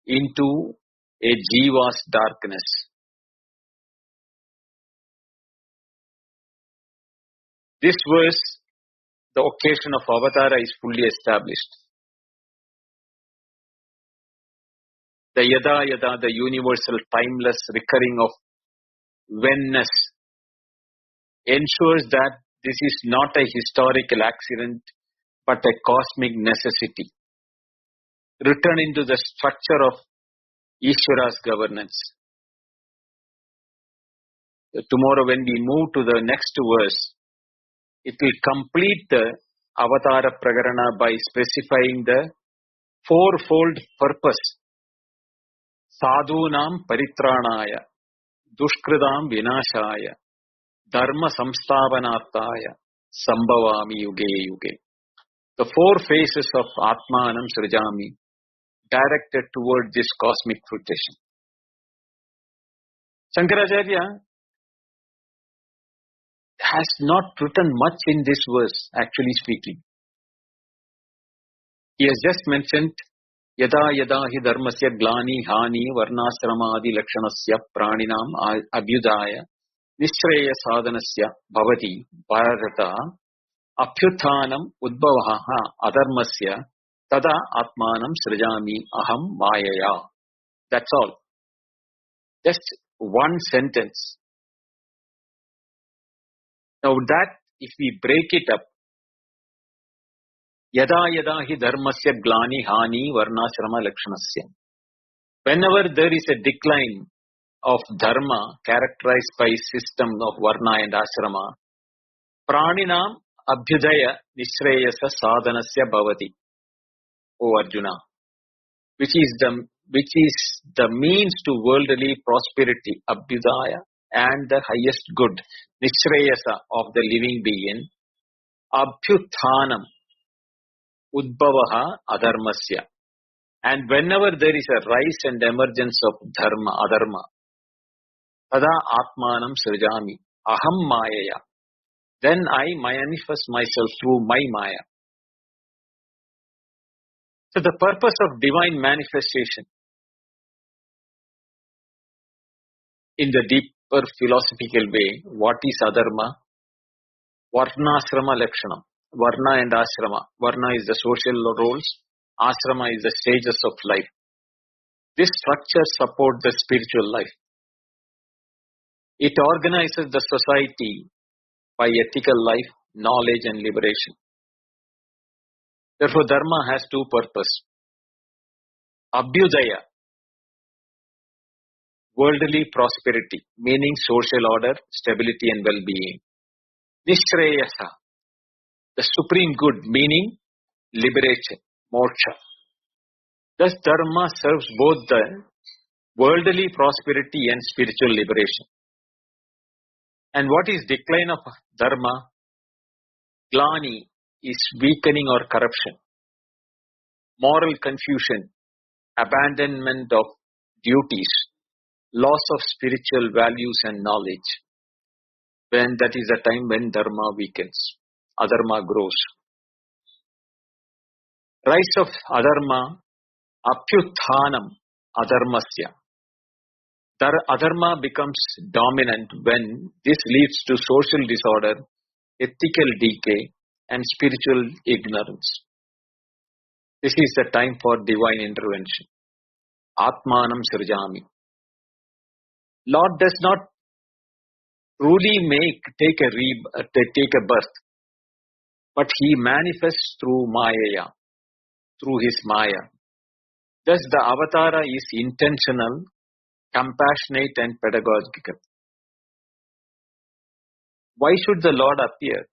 into a Jiva's darkness. This verse, the occasion of Avatara, is fully established. the yada yada, the universal, timeless recurring of whenness, ensures that this is not a historical accident but a cosmic necessity, written into the structure of Ishvara's governance. Tomorrow when we move to the next verse, it will complete the Avatara Prakarana by specifying the fourfold purpose. Sadhunam paritranaya, dushkridam vinashaya, dharma samstavanarthaya, sambhavami yuge yuge. The four phases of Atmanam Srijami, directed toward this cosmic fruition. Shankaracharya has not written much in this verse, actually speaking. He has just mentioned yada yada hi dharmasya glani hani varnasramadi lakshanasya praninam abhyudaya nishreya sadhanasya bhavati bharata apyuthanam udbhavaha adharmasya tada atmanam srijami aham mayaya. That's all. Just one sentence. Now that, if we break it up, yada yada hi dharmasya glani hani varnashrama lakshanasya. Whenever there is a decline of dharma characterized by system of varna and ashrama, praninam abhyudaya nishreyasa sadhanasya bhavati. O Arjuna, which is the means to worldly prosperity, abhyudaya, and the highest good, nishreyasa, of the living being, abhyuthanam, udbhavaha adharmasya. And whenever there is a rise and emergence of dharma, adharma, tada atmanam srijami, aham mayaya, then I manifest myself through my maya. So the purpose of divine manifestation in the deeper philosophical way, what is adharma? Varnasrama lakshanam. Varna and ashrama. Varna is the social roles. Ashrama is the stages of life. This structure supports the spiritual life. It organizes the society by ethical life, knowledge and liberation. Therefore, dharma has two purposes. Abhyudaya, worldly prosperity, meaning social order, stability and well-being. Nishreyasa, the supreme good, meaning liberation, moksha. Thus, dharma serves both the worldly prosperity and spiritual liberation. And what is decline of dharma? Glani is weakening or corruption, moral confusion, abandonment of duties, loss of spiritual values and knowledge. When that is the time when dharma weakens, adharma grows. Rise of adharma, apyuthanam adharmasya. Adharma becomes dominant when this leads to social disorder, ethical decay, and spiritual ignorance. This is the time for divine intervention. Atmanam srijami. Lord does not truly take a birth, but he manifests through Maya, through his Maya. Thus the avatara is intentional, compassionate and pedagogical. Why should the Lord appear?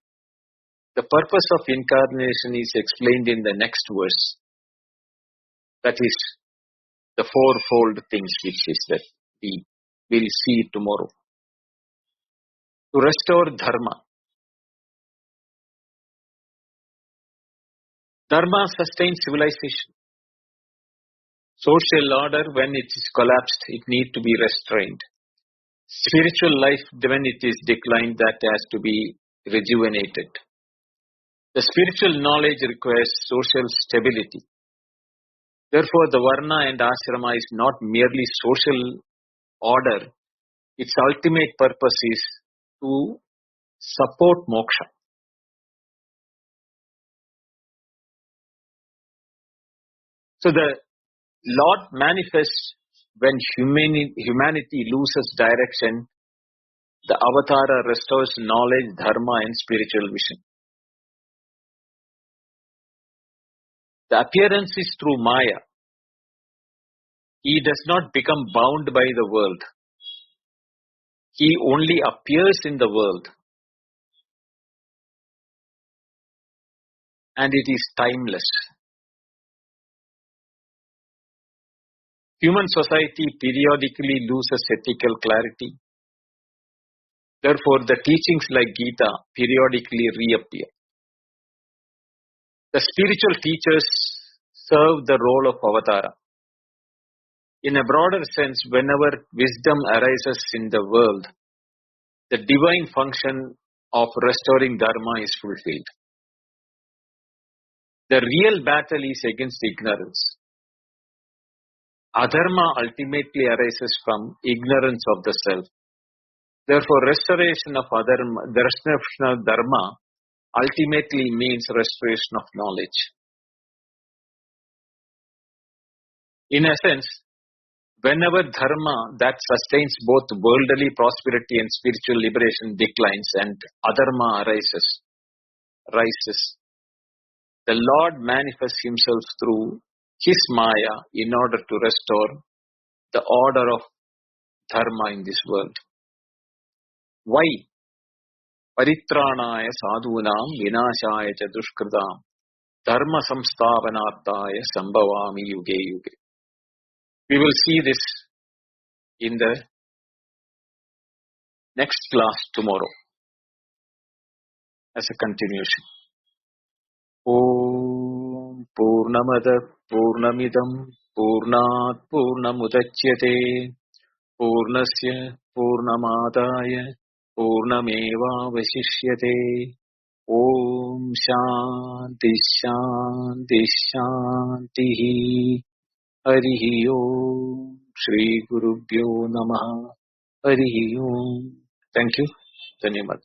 The purpose of incarnation is explained in the next verse. That is the fourfold things which is that we will see tomorrow. To restore dharma. Dharma sustains civilization. Social order, when it is collapsed, it needs to be restrained. Spiritual life, when it is declined, that has to be rejuvenated. The spiritual knowledge requires social stability. Therefore, the Varna and Ashrama is not merely social order. Its ultimate purpose is to support moksha. So the Lord manifests when humanity loses direction. The Avatara restores knowledge, dharma, and spiritual vision. The appearance is through Maya. He does not become bound by the world. He only appears in the world. And it is timeless. Human society periodically loses ethical clarity. Therefore, the teachings like Gita periodically reappear. The spiritual teachers serve the role of Avatara. In a broader sense, whenever wisdom arises in the world, the divine function of restoring Dharma is fulfilled. The real battle is against ignorance. Adharma ultimately arises from ignorance of the self. Therefore, restoration of Dharma ultimately means restoration of knowledge. In essence, whenever Dharma that sustains both worldly prosperity and spiritual liberation declines and Adharma rises, the Lord manifests himself through his Maya in order to restore the order of Dharma in this world. Why? Paritranaya sadhunam vinashaya cha dushkritam dharma samstavanarthaya sambhavami yuge yuge. We will see this in the next class tomorrow as a continuation. Om Purnamada Purnamidam Purnat Purnamudachyate Purnasya Purnamadaya Purnameva Vasishyate. Om Shanti Shanti Shanti. Harihi Om. Shri Gurubhyo Namaha. Harihi Om. Thank you. Dhanyavad.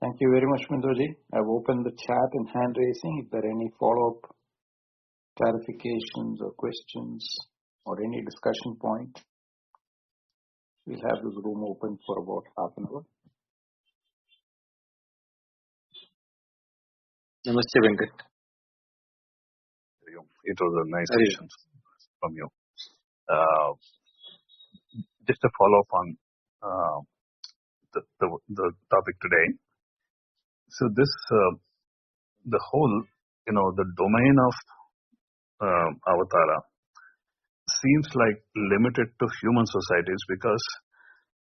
Thank you very much, Bindoji. I've opened the chat and hand raising. If there are any follow-up clarifications or questions or any discussion point, we'll have this room open for about half an hour. Namaste, Venkat. It was a nice session from you. Just a follow-up on the topic today. So this, the whole, the domain of Avatara seems like limited to human societies because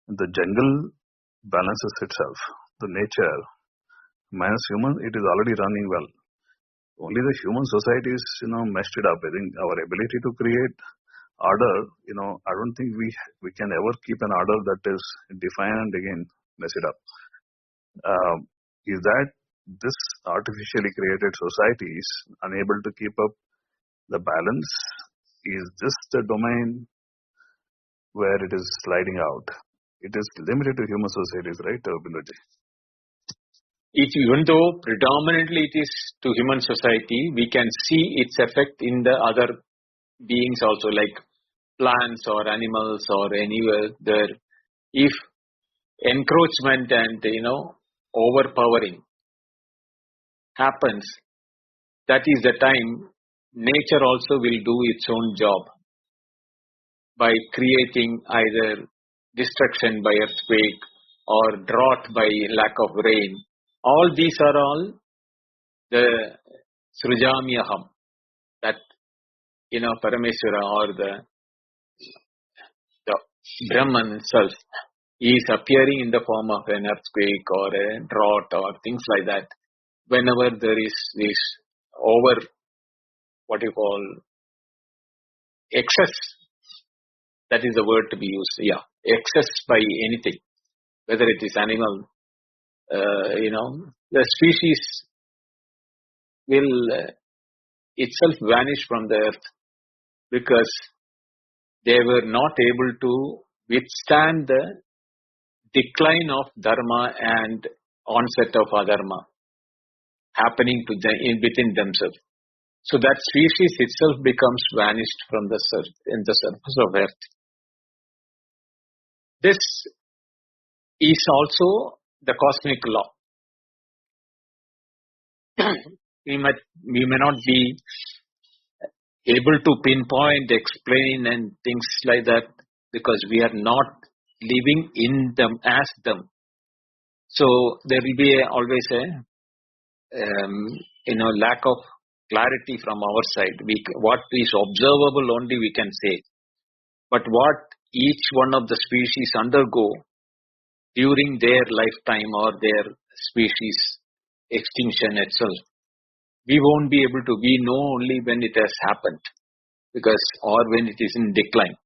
the jungle balances itself. The nature, minus human, it is already running well. Only the human societies, messed it up. I think our ability to create order, I don't think we can ever keep an order that is defined and again mess it up. Is that this artificially created societies unable to keep up the balance? Is this the domain where it is sliding out? It is limited to human societies, right, Bindoji? Even though predominantly it is to human society, we can see its effect in the other beings also, like plants or animals or anywhere there. If encroachment and, overpowering happens, that is the time nature also will do its own job by creating either destruction by earthquake or drought by lack of rain. All these are all the Srujamyaham, that, Parameshwara or the Brahman itself is appearing in the form of an earthquake or a drought or things like that. Whenever there is this excess, that is the word to be used. Yeah, excess by anything, whether it is animal, the species will itself vanish from the earth because they were not able to withstand the decline of Dharma and onset of Adharma. happening to them within themselves. So that species itself becomes vanished from the surface of earth. This is also the cosmic law. we may not be able to pinpoint, explain and things like that because we are not living in them as them. So there will be always a lack of clarity from our side. What is observable only we can say, but what each one of the species undergo during their lifetime or their species extinction itself, we won't be able to. We know only when it has happened, or when it is in decline.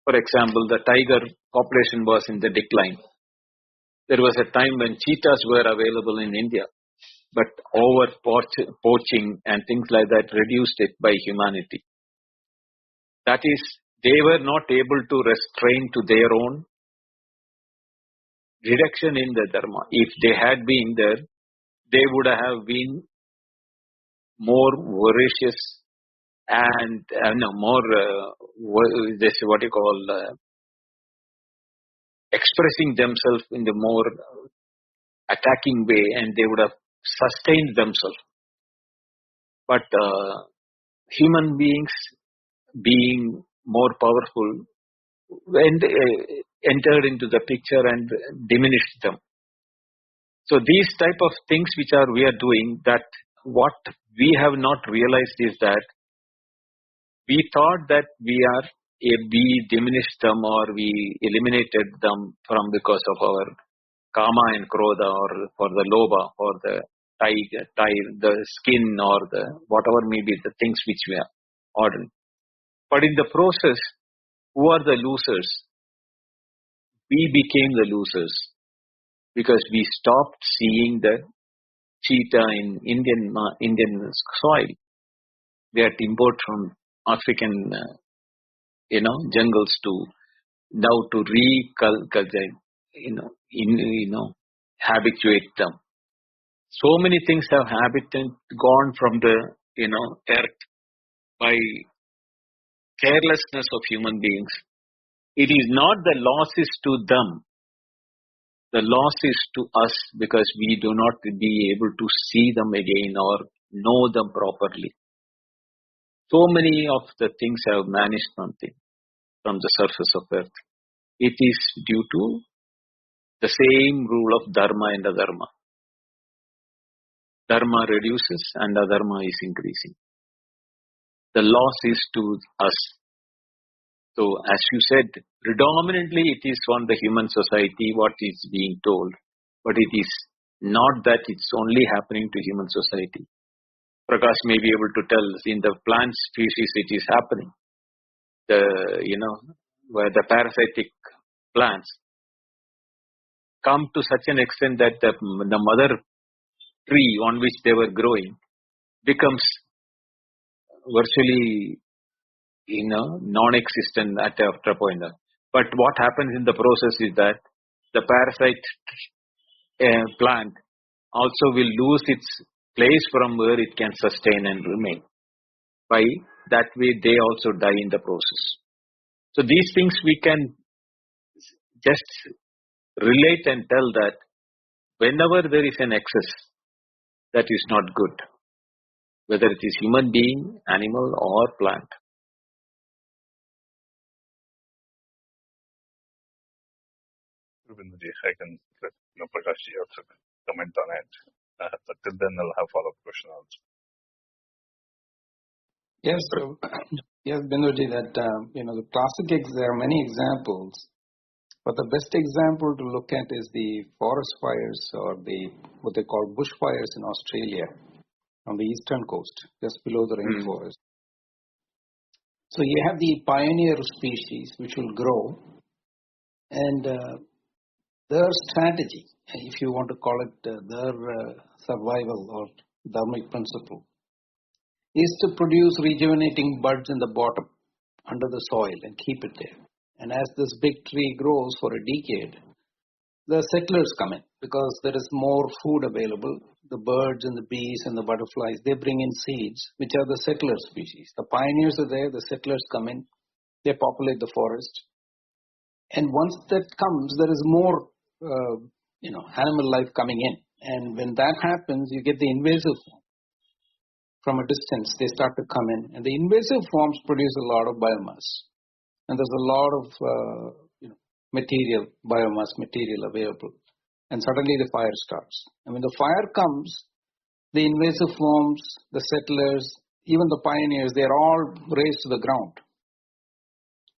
For example, the tiger population was in the decline. There was a time when cheetahs were available in India, but over poaching and things like that reduced it by humanity. That is, they were not able to restrain to their own reduction in the dharma. If they had been there, they would have been more voracious and expressing themselves in the more attacking way, and they would have sustained themselves. But human beings, being more powerful, entered into the picture and diminished them. So these type of things which we are doing, that what we have not realized is that we thought that we diminished them or we eliminated them because of our kama and krodha, or for the lobha, or the the skin, or the whatever may be the things which we are ordering. But in the process, who are the losers? We became the losers because we stopped seeing the cheetah in Indian soil. We had to import from African jungles to now to habituate them. So many things have gone from the earth by carelessness of human beings. It is not the loss is to them. The loss is to us because we do not be able to see them again or know them properly. So many of the things have vanished from the surface of earth. It is due to the same rule of dharma and adharma. Dharma reduces and adharma is increasing. The loss is to us. So as you said, predominantly it is on the human society what is being told, but it is not that it's only happening to human society. Prakash may be able to tell in the plant species it is happening. Where the parasitic plants come to such an extent that the mother tree on which they were growing becomes virtually non-existent after a point. But what happens in the process is that the parasite plant also will lose its place from where it can sustain and remain. By that way, they also die in the process. So these things we can just relate and tell that whenever there is an excess, that is not good, whether it is human being, animal or plant. I can let Prakash also comment on it. But till then I'll have follow-up question also. Yes, Binduji, that the classic there are many examples, but the best example to look at is the forest fires, or what they call bushfires in Australia on the eastern coast, just below the rainforest. So you have the pioneer species which will grow, and their strategy, if you want to call it their survival or dharmic principle, is to produce rejuvenating buds in the bottom under the soil and keep it there. And as this big tree grows for a decade, the settlers come in because there is more food available. The birds and the bees and the butterflies, they bring in seeds, which are the settler species. The pioneers are there, the settlers come in, they populate the forest. And once that comes, there is more, animal life coming in. And when that happens, you get the invasive form. From a distance, they start to come in. And the invasive forms produce a lot of biomass. And there's a lot of biomass material available. And suddenly the fire starts. And when the fire comes, the invasive forms, the settlers, even the pioneers, they're all razed to the ground.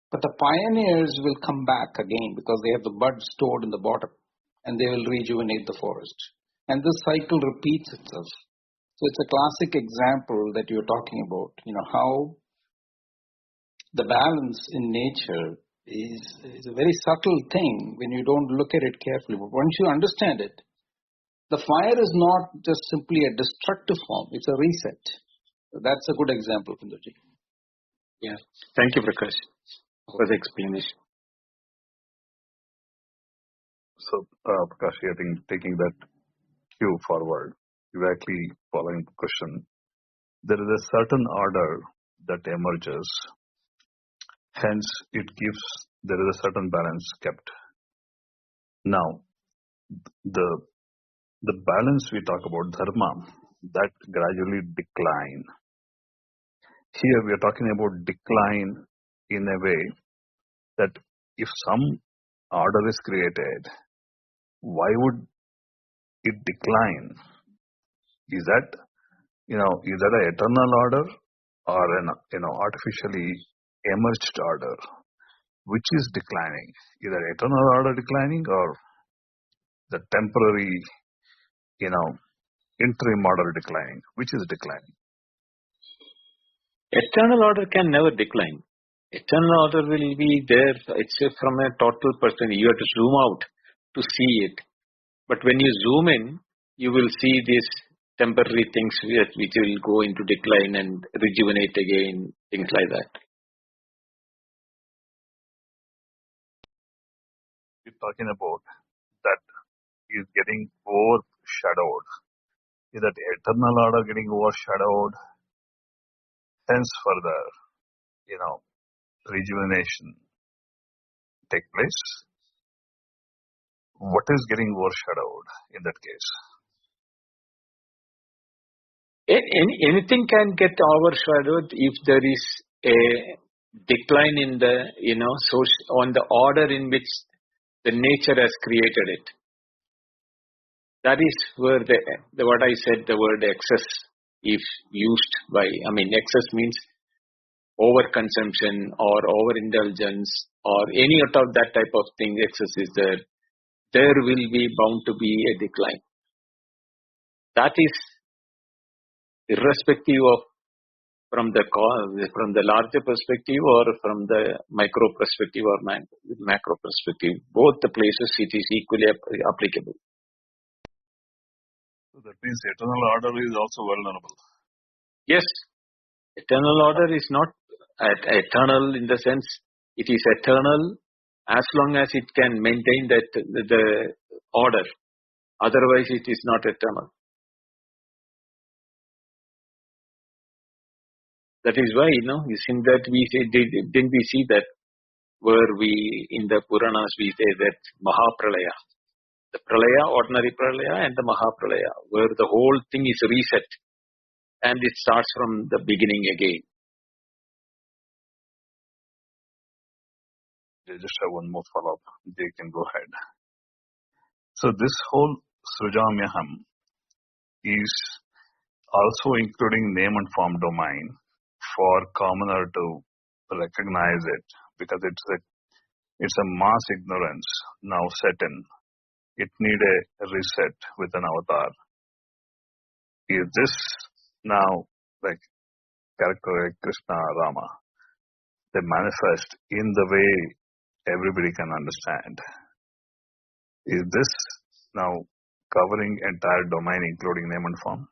But the pioneers will come back again because they have the bud stored in the bottom and they will rejuvenate the forest. And this cycle repeats itself. So it's a classic example that you're talking about, how the balance in nature is a very subtle thing when you don't look at it carefully. But once you understand it, the fire is not just simply a destructive form, it's a reset. So that's a good example, Pindoji. Yeah. Thank you, Prakash, for the explanation. So, Prakash, I think taking that cue forward, exactly following the question, there is a certain order that emerges. Hence, there is a certain balance kept. Now, the balance we talk about, dharma, that gradually decline. Here we are talking about decline in a way that if some order is created, why would it decline? Is that an eternal order or an artificially emerged order? Which is declining? Either eternal order declining or the temporary, interim order declining? Which is declining? Eternal order can never decline. Eternal order will be there. It's from a total perspective. You have to zoom out to see it. But when you zoom in, you will see these temporary things which will go into decline and rejuvenate again, things like that. We're talking about that is getting overshadowed. Is that eternal order getting overshadowed? Hence further, rejuvenation take place. What is getting overshadowed in that case? Anything can get overshadowed if there is a decline in the, source on the order in which the nature has created it. That is where what I said, the word excess, if used by, excess means overconsumption or overindulgence or any of that type of thing, excess is there will be bound to be a decline. That is irrespective of from the larger perspective or from the micro perspective or macro perspective. Both the places it is equally applicable. So that means eternal order is also vulnerable. Yes, eternal order is not eternal in the sense it is eternal as long as it can maintain the order. Otherwise, it is not eternal. That is why, you see that didn't we see that where in the Puranas we say that Mahapralaya, the Pralaya, ordinary Pralaya and the Mahapralaya, where the whole thing is reset and it starts from the beginning again. I just have one more follow-up. They can go ahead. So this whole Srujamyaham is also including name and form domain for commoner to recognize it, because it's a mass ignorance now set in. It need a reset with an avatar. Is this now like character like Krishna, Rama, they manifest in the way everybody can understand? Is this now covering entire domain including name and form?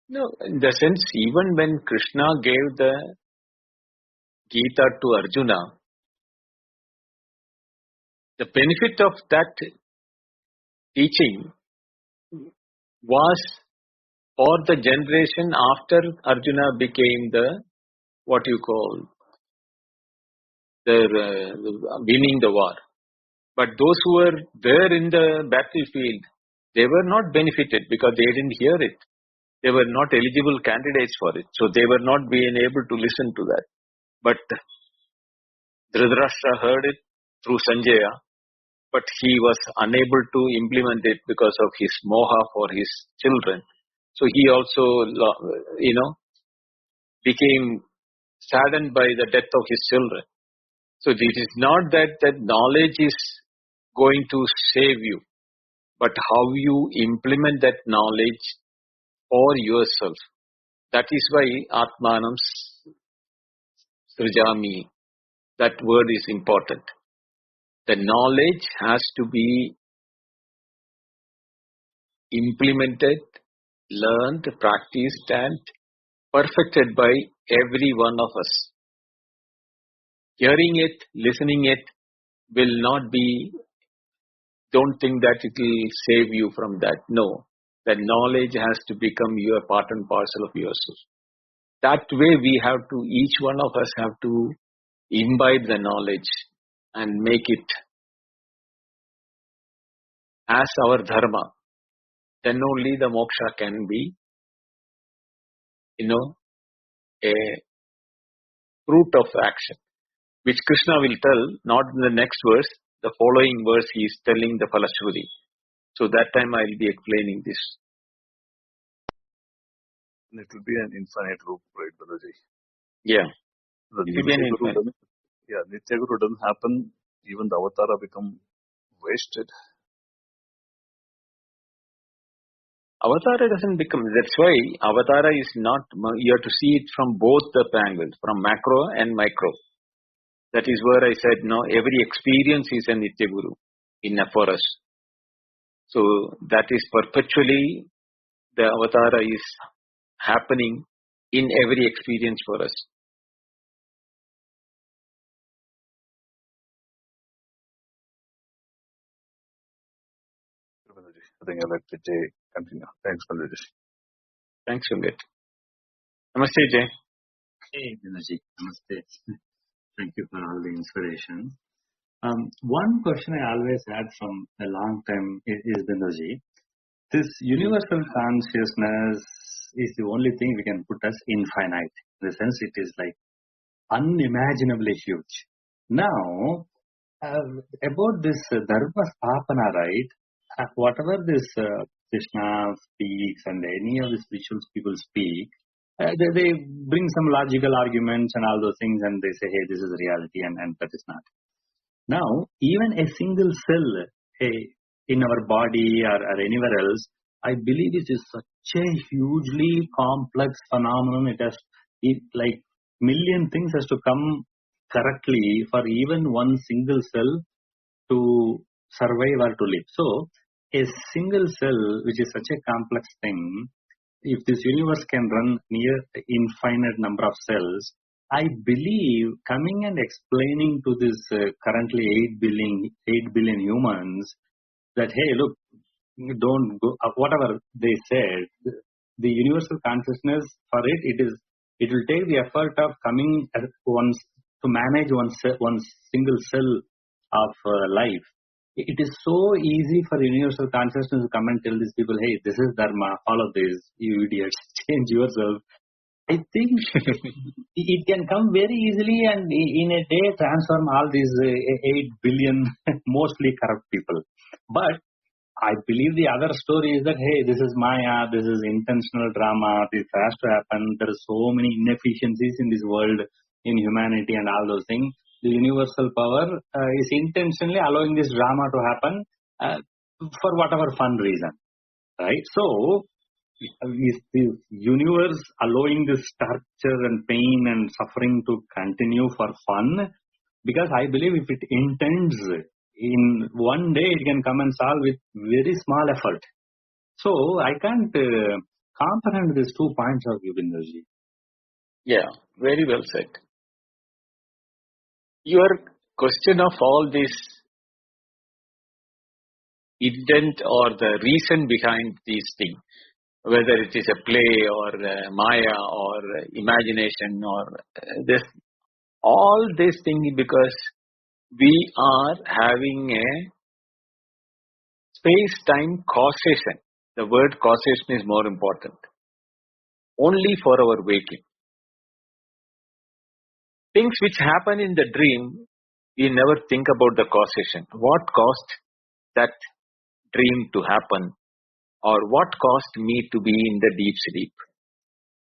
No, in the sense, even when Krishna gave the Gita to Arjuna, the benefit of that teaching was for the generation after Arjuna became the, what you call, winning the war. But those who were there in the battlefield, they were not benefited because they didn't hear it. They were not eligible candidates for it. So they were not being able to listen to that. But Dhritarashtra heard it through Sanjaya, but he was unable to implement it because of his moha for his children. So he also, became saddened by the death of his children. So it is not that knowledge is going to save you, but how you implement that knowledge for yourself. That is why Atmanam Srijami, that word is important. The knowledge has to be implemented, learned, practiced, and perfected by every one of us. Hearing it, listening it will not be, don't think that it will save you from that. No, the knowledge has to become your part and parcel of yourself. That way we have to, each one of us have to imbibe the knowledge and make it as our dharma. Then only the moksha can be, a fruit of action, which Krishna will tell, not in the next verse, the following verse he is telling the Falashruti. So that time I will be explaining this. It will be an infinite loop, right, Balaji? Yeah. The It will be an infinite. Nitya Guru doesn't happen, even the avatara become wasted. Avatara doesn't become, that's why avatara is not, you have to see it from both the angles, from macro and micro. That is where I said, no, every experience is a Nitya Guru for us. So that is perpetually, the avatara is happening in every experience for us. I think I'll let Jay continue. Thanks, Balaji. Thanks, Sundit. Namaste, Jay. Hey, Balaji. Namaste. Thank you for all the inspiration. One question I always had from a long time is Balaji. This universal consciousness is the only thing we can put as infinite. In the sense it is like unimaginably huge. Now, about this Dharma Sthapana, right? Whatever this Krishna speaks and any of the spiritual people speak, they bring some logical arguments and all those things and they say, hey, this is reality and that is not. Now, even a single cell, hey, in our body or anywhere else, I believe it is such a hugely complex phenomenon. It has like million things has to come correctly for even one single cell to survive or to live. So, a single cell, which is such a complex thing, if this universe can run near infinite number of cells, I believe coming and explaining to this currently 8 billion humans that, hey, look, don't go, whatever they said, the universal consciousness for it will take the effort of coming at once to manage one single cell of life. It is so easy for universal consciousness to come and tell these people, hey, this is Dharma, follow this, you idiots, change yourself. I think it can come very easily and in a day transform all these 8 billion mostly corrupt people. But I believe the other story is that, hey, this is Maya, this is intentional drama, this has to happen, there are so many inefficiencies in this world, in humanity and all those things. The universal power is intentionally allowing this drama to happen for whatever fun reason, right? So, is the universe allowing this torture and pain and suffering to continue for fun? Because I believe if it intends, in one day it can come and solve with very small effort. So, I can't comprehend these 2 points of Govindaji. Yeah, very well said. Your question of all this intent or the reason behind these things, whether it is a play or maya or imagination or this, all these things, because we are having a space-time causation. The word causation is more important. Only for our waking. Things which happen in the dream, we never think about the causation. What caused that dream to happen? Or what caused me to be in the deep sleep?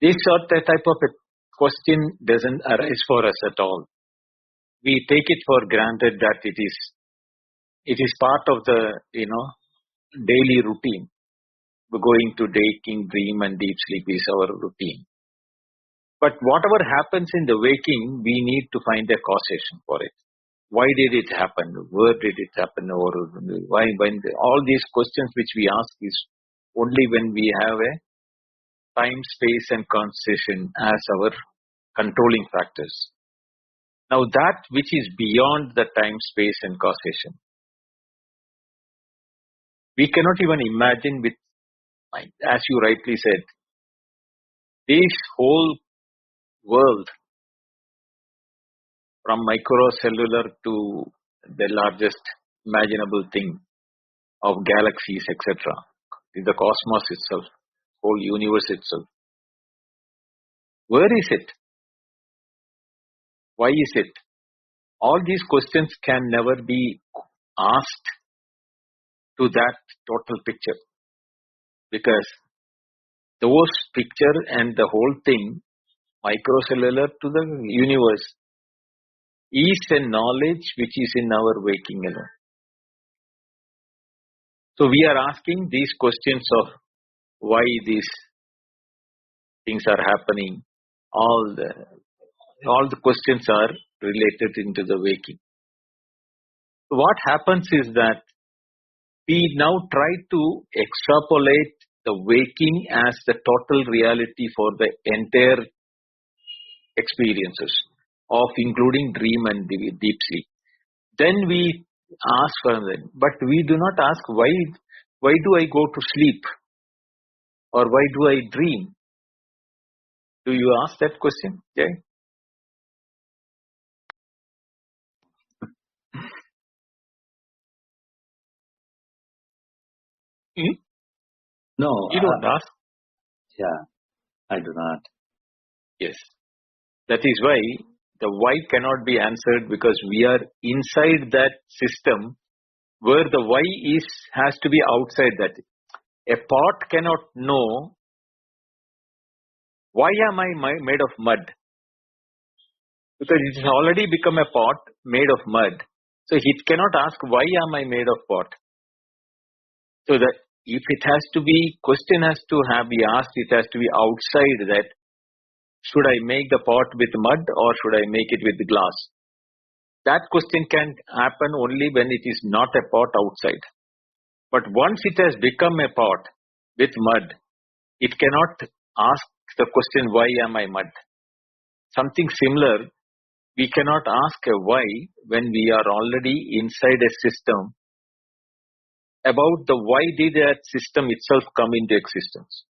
This sort of type of a question doesn't arise for us at all. We take it for granted that it is part of the daily routine. Going to waking, dream and deep sleep is our routine. But whatever happens in the waking, we need to find a causation for it. Why did it happen? Where did it happen? Or why? All these questions which we ask is only when we have a time, space and causation as our controlling factors. Now that which is beyond the time, space and causation, we cannot even imagine with mind. As you rightly said, this whole world, from microcellular to the largest imaginable thing of galaxies, etc., is the cosmos itself, whole universe itself. Where is it? Why is it? All these questions can never be asked to that total picture, because those picture and the whole thing, microcellular to the universe, is a knowledge which is in our waking alone. So we are asking these questions of why these things are happening. All the questions are related into the waking. So what happens is that we now try to extrapolate the waking as the total reality for the entire experiences of including dream and deep sleep. Then we ask for them, but we do not ask why do I go to sleep or why do I dream? Do you ask that question, Jay? No. You don't ask? Yeah, I do not. Yes. That is why the why cannot be answered, because we are inside that system where the why has to be outside that. A pot cannot know why am I made of mud, because it has already become a pot made of mud. So it cannot ask why am I made of pot. So that if it has to be, question has to be asked, it has to be outside that. Should I make the pot with mud or should I make it with glass? That question can happen only when it is not a pot outside. But once it has become a pot with mud, it cannot ask the question, why am I mud? Something similar, we cannot ask a why when we are already inside a system about the why did that system itself come into existence.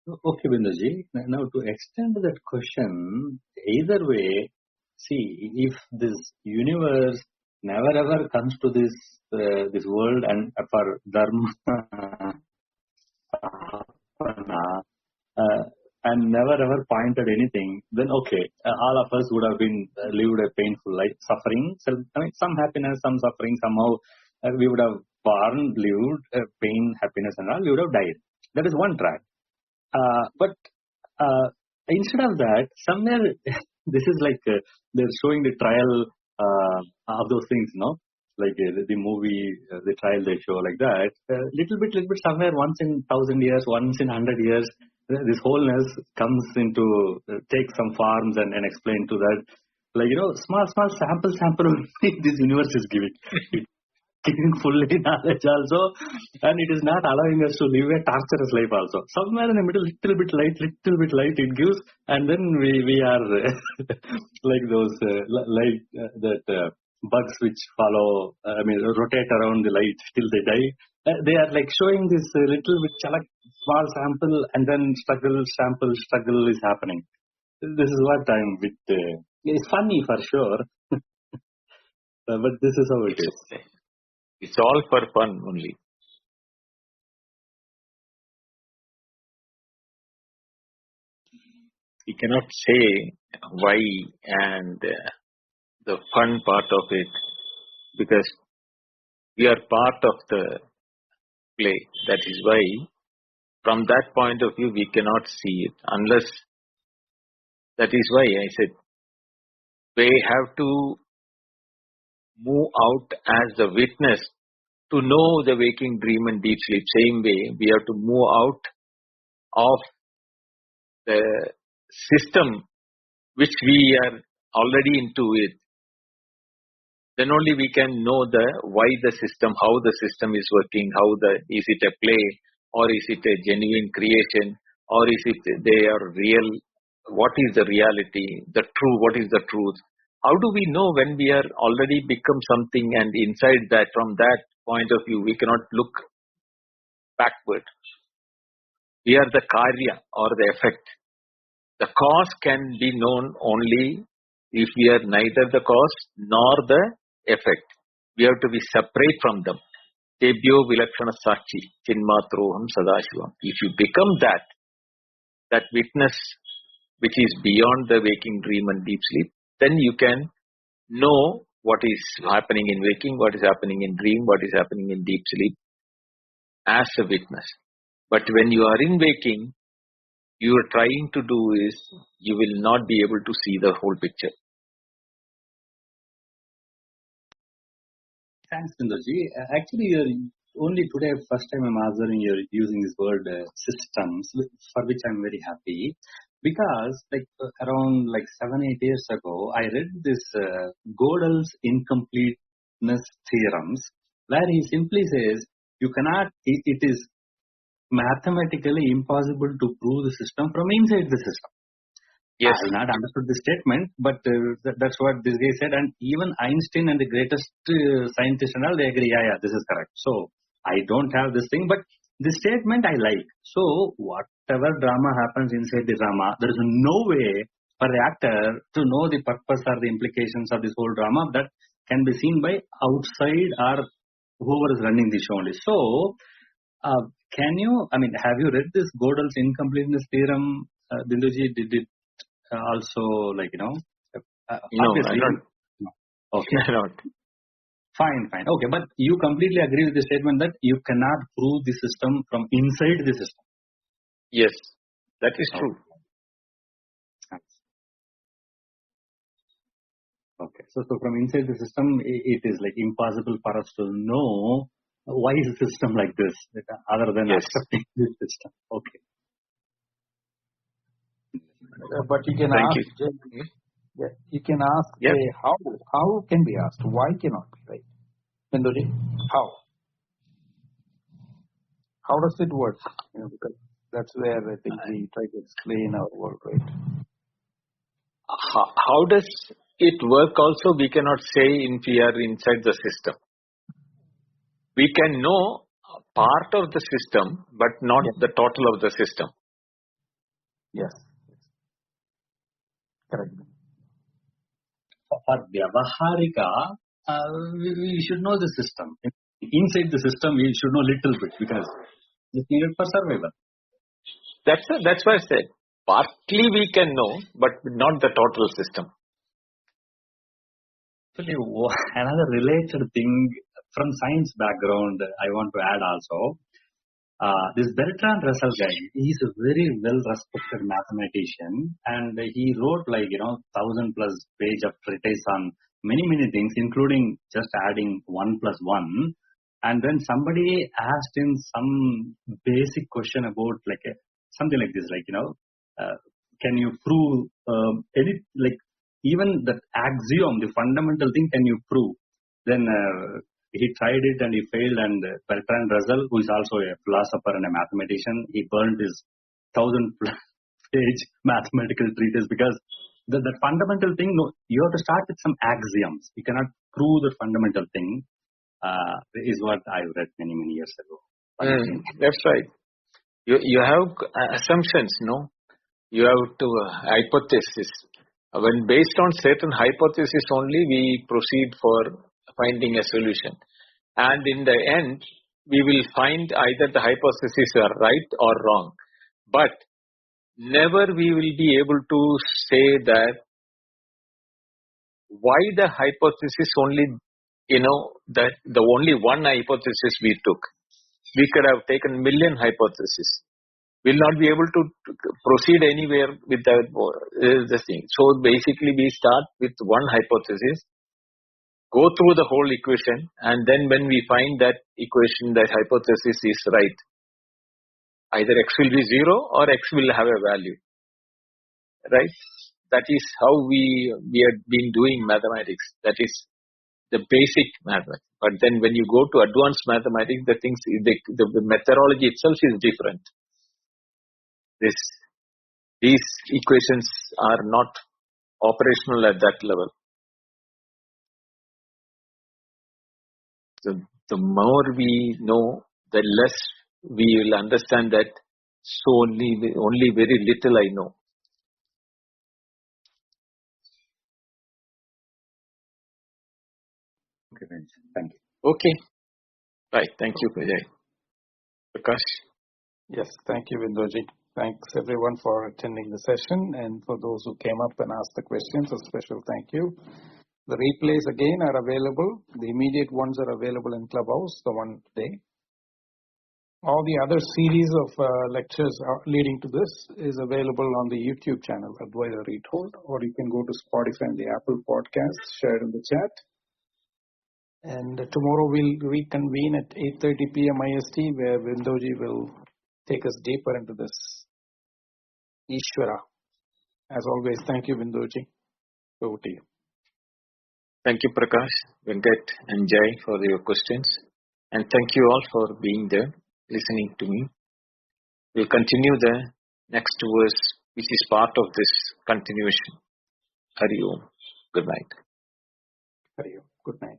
Okay, Binduji. Now, to extend that question, either way, see, if this universe never ever comes to this world and for dharma and never ever pointed anything, then okay, all of us would have been lived a painful life, suffering. So, some happiness, some suffering. Somehow we would have lived pain, happiness, and all. We would have died. That is one track. But instead of that, somewhere this is like they're showing the trial of those things, like the movie, the trial they show like that. Little bit, somewhere once in 1,000 years, once in 100 years, this wholeness comes into take some forms and explain to that, like small sample this universe is giving. giving fully knowledge also, and it is not allowing us to live a torturous life also. Somewhere in the middle, little bit light it gives, and then we are like those bugs which follow, rotate around the light till they die. They are like showing this little bit small sample, and then struggle is happening. This is what I'm with. It's funny for sure, but this is how it is. It's all for fun only. We cannot say why and the fun part of it, because we are part of the play. That is why, from that point of view, we cannot see it unless. That is why I said we have to move out as the witness to know the waking, dream and deep sleep. Same way, we have to move out of the system which we are already into it. Then only we can know why the system, how the system is working, is it a play, or is it a genuine creation, or is it they are real? What is the reality? What is the truth? How do we know when we are already become something, and inside that, from that point of view, we cannot look backward. We are the karya or the effect. The cause can be known only if we are neither the cause nor the effect. We have to be separate from them. Tebhyo vilakshana sachi chinmatroham sadashivam. If you become that witness which is beyond the waking, dream and deep sleep, then you can know what is happening in waking, what is happening in dream, what is happening in deep sleep as a witness. But when you are in waking, you are trying to do is, you will not be able to see the whole picture. Thanks, Bindoji. Actually, only today, first time I'm observing you're using this word systems, for which I'm very happy. Because around 7-8 years ago, I read this Gödel's incompleteness theorems, where he simply says you cannot. It is mathematically impossible to prove the system from inside the system. Yes. I have not understood the statement, but that's what this guy said. And even Einstein and the greatest scientists and all, they agree, yeah, this is correct. So I don't have this thing, but the statement I like. So whatever drama happens inside the drama, there is no way for the actor to know the purpose or the implications of this whole drama that can be seen by outside or whoever is running the show only. So can you, have you read this Gödel's incompleteness theorem, Binduji? Did it also No, obviously, I don't. No. Okay. I don't. Fine. Okay, but you completely agree with the statement that you cannot prove the system from inside the system. Yes, that is true. Okay. So from inside the system, it is impossible for us to know why is the system like this, other than accepting this system. Okay. But you can Thank ask. you. You can ask. Yeah. How can be asked? Why cannot be, right? Bindoji, how? How does it work? Because that's where I think we try to explain our work, right? How does it work also, we cannot say if we are inside the system. We can know part of the system, but not the total of the system. Yes. Correct. For Vyavaharika, we should know the system. Inside the system, we should know little bit because it's needed for survival. That's why I said, partly we can know, but not the total system. Actually, another related thing from science background, I want to add also. This Bertrand Russell guy, he's a very well-respected mathematician, and he wrote 1,000+ page of treatise on many things, including just adding 1 + 1. And then somebody asked him some basic question about something like this, can you prove even the axiom, the fundamental thing, can you prove? Then he tried it and he failed, and Bertrand Russell, who is also a philosopher and a mathematician, he burned his 1,000-page mathematical treatise because the fundamental thing, no, you have to start with some axioms. You cannot prove the fundamental thing, is what I read many years ago. That's right. You have assumptions, no? You have to hypothesis. When based on certain hypothesis only, we proceed for finding a solution. And in the end, we will find either the hypotheses are right or wrong. But never we will be able to say that why the hypothesis only, that the only one hypothesis we took. We could have taken million hypotheses. We'll not be able to proceed anywhere with the thing. So basically we start with one hypothesis, go through the whole equation, and then when we find that equation, that hypothesis is right, either x will be 0 or x will have a value. Right? That is how we have been doing mathematics. That is the basic mathematics. But then when you go to advanced mathematics, the methodology itself is different. These equations are not operational at that level. So the more we know, the less we will understand that only very little I know. Okay, thank you. Okay. Right. Thank you, Vijay. Prakash? Yes, thank you, Vindoji. Thanks everyone for attending the session, and for those who came up and asked the questions, a special thank you. The replays again are available. The immediate ones are available in Clubhouse, the one today. All the other series of lectures leading to this is available on the YouTube channel, Advaita Retold, or you can go to Spotify and the Apple Podcasts, shared in the chat. And tomorrow we'll reconvene at 8:30 p.m. IST, where Vindoji will take us deeper into this Ishvara. As always, thank you, Vindoji. Over to you. Thank you, Prakash, Venkat, and Jai for your questions. And thank you all for being there, listening to me. We'll continue the next verse, which is part of this continuation. Hari Om. Good night. Hari Om. Good night.